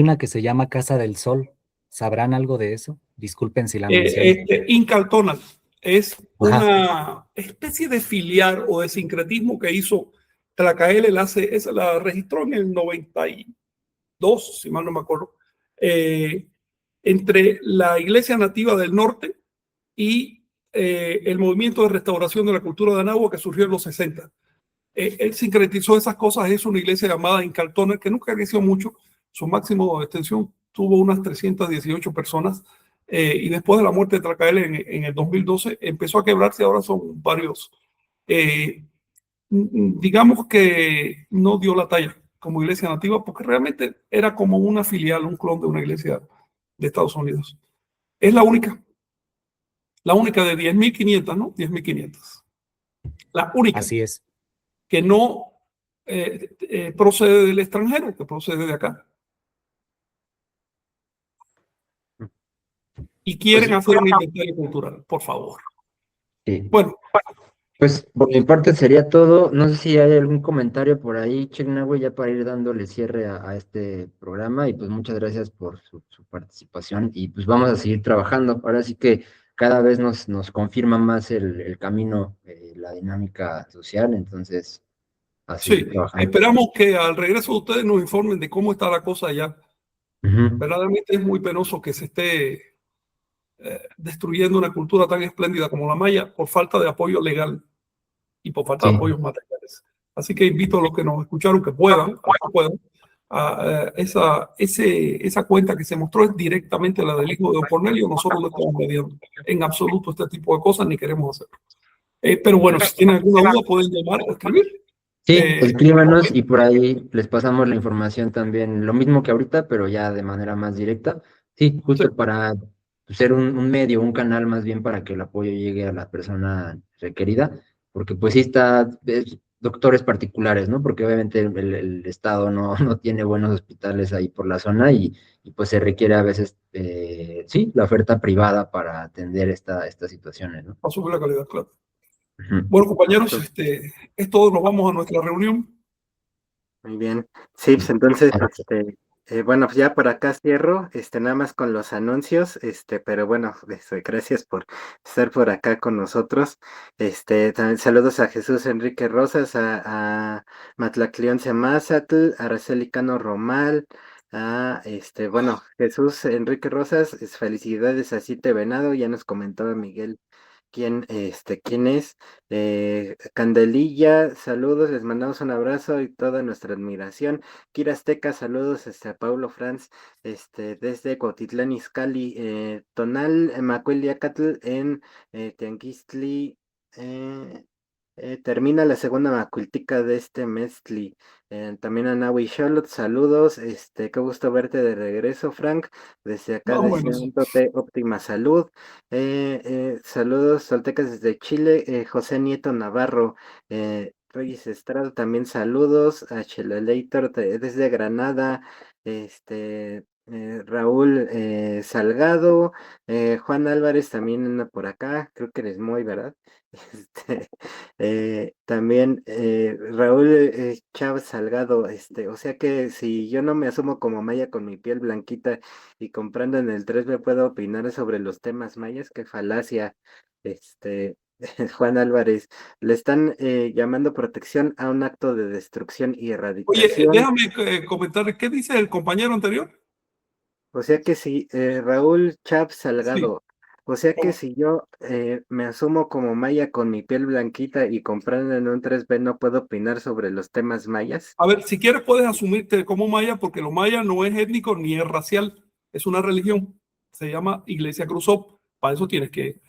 Speaker 5: una que se llama Casa del Sol. ¿Sabrán algo de eso? Disculpen si la menciono.
Speaker 2: Incaltonal es una especie de filial o de sincretismo que hizo Tlacael, la registró en el 92, si mal no me acuerdo, entre la iglesia nativa del norte y el movimiento de restauración de la cultura de Anáhuac que surgió en los 60. Él sincretizó esas cosas, es una iglesia llamada Incaltonal, que nunca creció mucho, su máximo extensión tuvo unas 318 personas, y después de la muerte de Tlacael en el 2012 empezó a quebrarse, ahora son varios. Digamos que no dio la talla como iglesia nativa porque realmente era como una filial, un clon de una iglesia de Estados Unidos. Es la única de 10,500, ¿no? 10,500. La única.
Speaker 5: Así es.
Speaker 2: Que no procede del extranjero, que procede de acá. Y quieren hacer un inventario cultural, por favor.
Speaker 3: Sí.
Speaker 2: Bueno.
Speaker 3: Pues por mi parte sería todo. No sé si hay algún comentario por ahí, Checnahue, ya para ir dándole cierre a este programa. Y pues muchas gracias por su participación. Y pues vamos a seguir trabajando. Ahora sí que cada vez nos confirma más el camino, la dinámica social. Entonces, a
Speaker 2: Sí,
Speaker 3: seguir trabajando.
Speaker 2: esperamos que al regreso de ustedes nos informen de cómo está la cosa allá.
Speaker 3: Ujú.
Speaker 2: Verdaderamente es muy penoso que se esté destruyendo una cultura tan espléndida como la maya por falta de apoyo legal y por falta de
Speaker 3: Sí,
Speaker 2: apoyos materiales. Así que invito a los que nos escucharon que puedan, a los que puedan, esa cuenta que se mostró es directamente la del hijo de Don Cornelio. Nosotros no estamos mediando en absoluto este tipo de cosas ni queremos hacerlo. Pero bueno, si tienen alguna duda pueden llamar o escribir.
Speaker 3: sí,
Speaker 2: Eh,
Speaker 3: escríbanos y por ahí les pasamos la información también, lo mismo que ahorita, pero ya de manera más directa. Sí,
Speaker 2: sí,
Speaker 3: justo para ser un medio, un canal más bien para que el apoyo llegue a la persona requerida, porque pues sí doctores particulares, ¿no? Porque obviamente el Estado no, no tiene buenos hospitales ahí por la zona y pues se requiere a veces, sí, la oferta privada para atender estas situaciones, ¿no?
Speaker 2: para subir la calidad, claro.
Speaker 3: Ujú.
Speaker 2: Bueno, compañeros,
Speaker 1: Exacto.
Speaker 2: es todo. Nos vamos a nuestra reunión.
Speaker 1: Muy bien. Sí, pues entonces, bueno, pues ya por acá cierro, nada más con los anuncios, pero bueno, gracias por estar por acá con nosotros. También saludos a Jesús Enrique Rosas, a Matlaclión Semázatl, a Araceli Cano Romal, bueno, Jesús Enrique Rosas, felicidades a Cite Venado, ya nos comentaba Miguel quién es. Candelilla, saludos, les mandamos un abrazo y toda nuestra admiración. Kira Azteca, saludos, a Paulo Franz, desde Cuautitlán Izcalli, Tonal, Macuiliacatl en Tianguistli, eh, termina la segunda macultica de este mezcli. También a Nahui Charlotte, saludos, qué gusto verte de regreso, Frank, desde acá
Speaker 2: Más o menos.
Speaker 1: deseándote óptima salud. Saludos, Soltecas desde Chile, José Nieto Navarro, Reyes Estrada, también saludos, a Chelaleitor desde Granada, Raúl Salgado, Juan Álvarez también anda por acá, creo que eres muy, ¿verdad? Este, también Raúl Chávez Salgado, o sea que si yo no me asumo como maya con mi piel blanquita y comprando en el 3 me puedo opinar sobre los temas mayas, qué falacia, este, Juan Álvarez, le están llamando protección a un acto de destrucción y
Speaker 2: Oye,
Speaker 1: erradicación.
Speaker 2: déjame comentar, ¿qué dice el compañero anterior?
Speaker 1: O sea que si Raúl Chap
Speaker 2: Sí.
Speaker 1: Salgado, o sea que si yo me asumo como maya con mi piel blanquita y comprando en un 3B no puedo opinar sobre los temas mayas.
Speaker 2: A ver, si quieres puedes asumirte como maya, porque lo maya no es étnico ni es racial, es una religión. Se llama Iglesia Cruzop. Para eso tienes que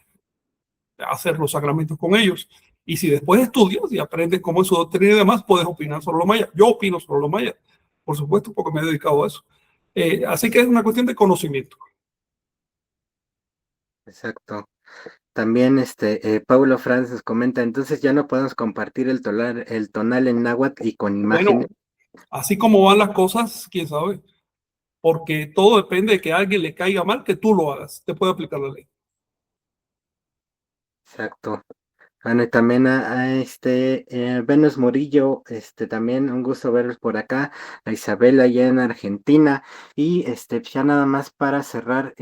Speaker 2: hacer los sacramentos con ellos. Y si después estudias y aprendes cómo es su doctrina y demás, puedes opinar sobre los mayas. Yo opino sobre los mayas, por supuesto, porque me he dedicado a eso. Así que es una cuestión de conocimiento.
Speaker 1: Exacto. También Paulo Franz nos comenta, entonces ya no podemos compartir el tonal en náhuatl y con imágenes.
Speaker 2: Bueno, así como van las cosas, quién sabe, porque todo depende de que a alguien le caiga mal que tú lo hagas. Te puede aplicar la ley.
Speaker 1: Exacto. Bueno, y también Venus Murillo, también un gusto verlos por acá, a Isabela allá en Argentina, y ya nada más para cerrar,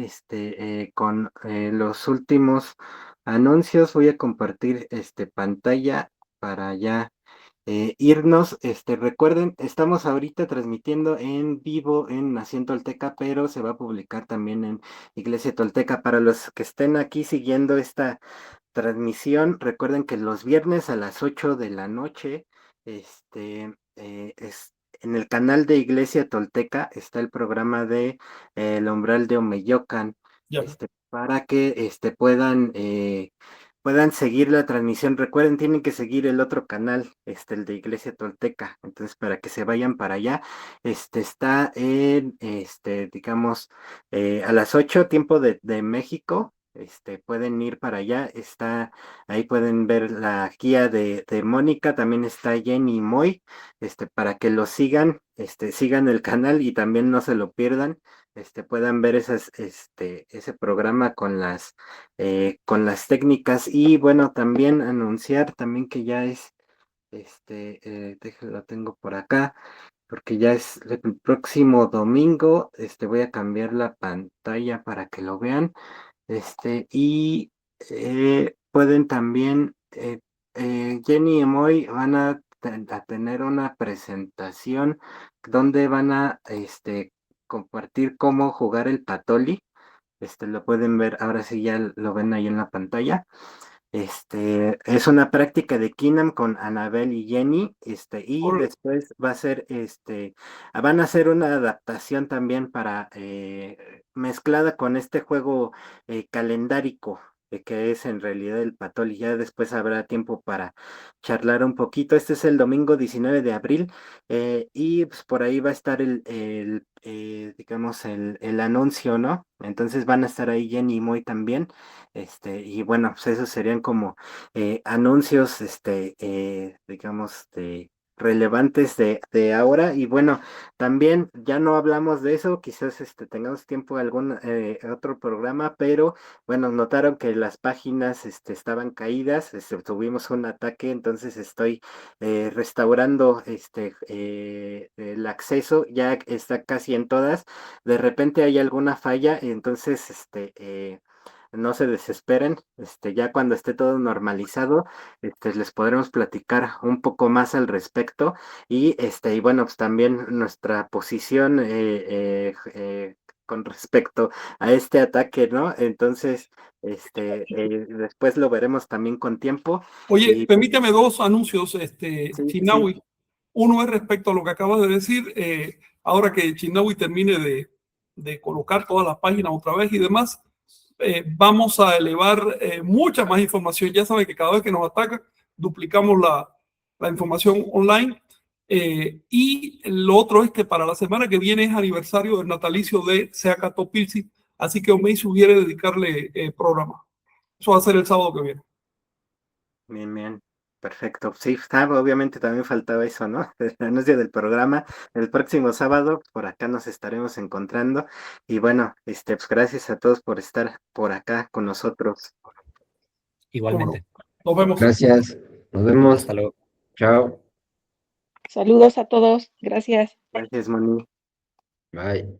Speaker 1: con los últimos anuncios, voy a compartir pantalla para ya irnos, recuerden, estamos ahorita transmitiendo en vivo en Nación Tolteca, pero se va a publicar también en Iglesia Tolteca. Para los que estén aquí siguiendo esta transmisión, recuerden que los viernes a las 8 de la noche, es en el canal de Iglesia Tolteca está el programa de El Umbral de Omeyocan,
Speaker 2: Ya.
Speaker 1: para que puedan seguir la transmisión. Recuerden, tienen que seguir el otro canal, el de Iglesia Tolteca. Entonces, para que se vayan para allá, está en, digamos, a las 8 tiempo de México. Pueden ir para allá, ahí pueden ver la guía de Mónica, también está Jenny Moy, para que lo sigan, sigan el canal y también no se lo pierdan, puedan ver ese programa con las técnicas y bueno, también anunciar también que ya es, lo tengo por acá, porque ya es el próximo domingo, voy a cambiar la pantalla para que lo vean, y pueden también, Jenny y Moy van a a tener una presentación donde van a compartir cómo jugar el Patoli. Lo pueden ver, ahora sí ya lo ven ahí en la pantalla. Es una práctica de Keenan con Annabelle y Jenny, y
Speaker 2: Órale.
Speaker 1: después va a ser, van a hacer una adaptación también para, mezclada con este juego calendárico, que es en realidad el Patol, y ya después habrá tiempo para charlar un poquito. Este es el domingo 19 de abril, y pues por ahí va a estar digamos, el anuncio, ¿no? Entonces van a estar ahí Jenny y Moy también. Y bueno, pues esos serían como anuncios, digamos, relevantes de ahora. Y bueno, también ya no hablamos de eso, quizás tengamos tiempo de algún otro programa, pero bueno, notaron que las páginas estaban caídas, tuvimos un ataque, entonces estoy restaurando el acceso, ya está casi en todas. De repente hay alguna falla, entonces no se desesperen, ya cuando esté todo normalizado, les podremos platicar un poco más al respecto, y bueno, pues también nuestra posición con respecto a este ataque, ¿no? Entonces, después lo veremos también con tiempo,
Speaker 2: Oye,
Speaker 1: y pues,
Speaker 2: permíteme dos anuncios,
Speaker 1: sí, sí,
Speaker 2: Chinawi. Uno es respecto a lo que acabas de decir. Ahora que Chinawi termine de colocar todas las páginas otra vez y demás, vamos a elevar mucha más información. Ya saben que cada vez que nos atacan, duplicamos la información online. Y lo otro es que para la semana que viene es aniversario del natalicio de Seaca Topilsi, así que Omei sugiere dedicarle programa. Eso va a ser el sábado que viene.
Speaker 1: bien, bien. Perfecto. Sí, obviamente también faltaba eso, ¿no? El anuncio del programa. El próximo sábado por acá nos estaremos encontrando. Y bueno, pues gracias a todos por estar por acá con nosotros.
Speaker 5: Igualmente.
Speaker 2: Nos vemos.
Speaker 3: Gracias, nos vemos.
Speaker 5: Hasta luego.
Speaker 3: Chao.
Speaker 4: Saludos a todos. Gracias.
Speaker 1: Gracias, Moni.
Speaker 3: Bye.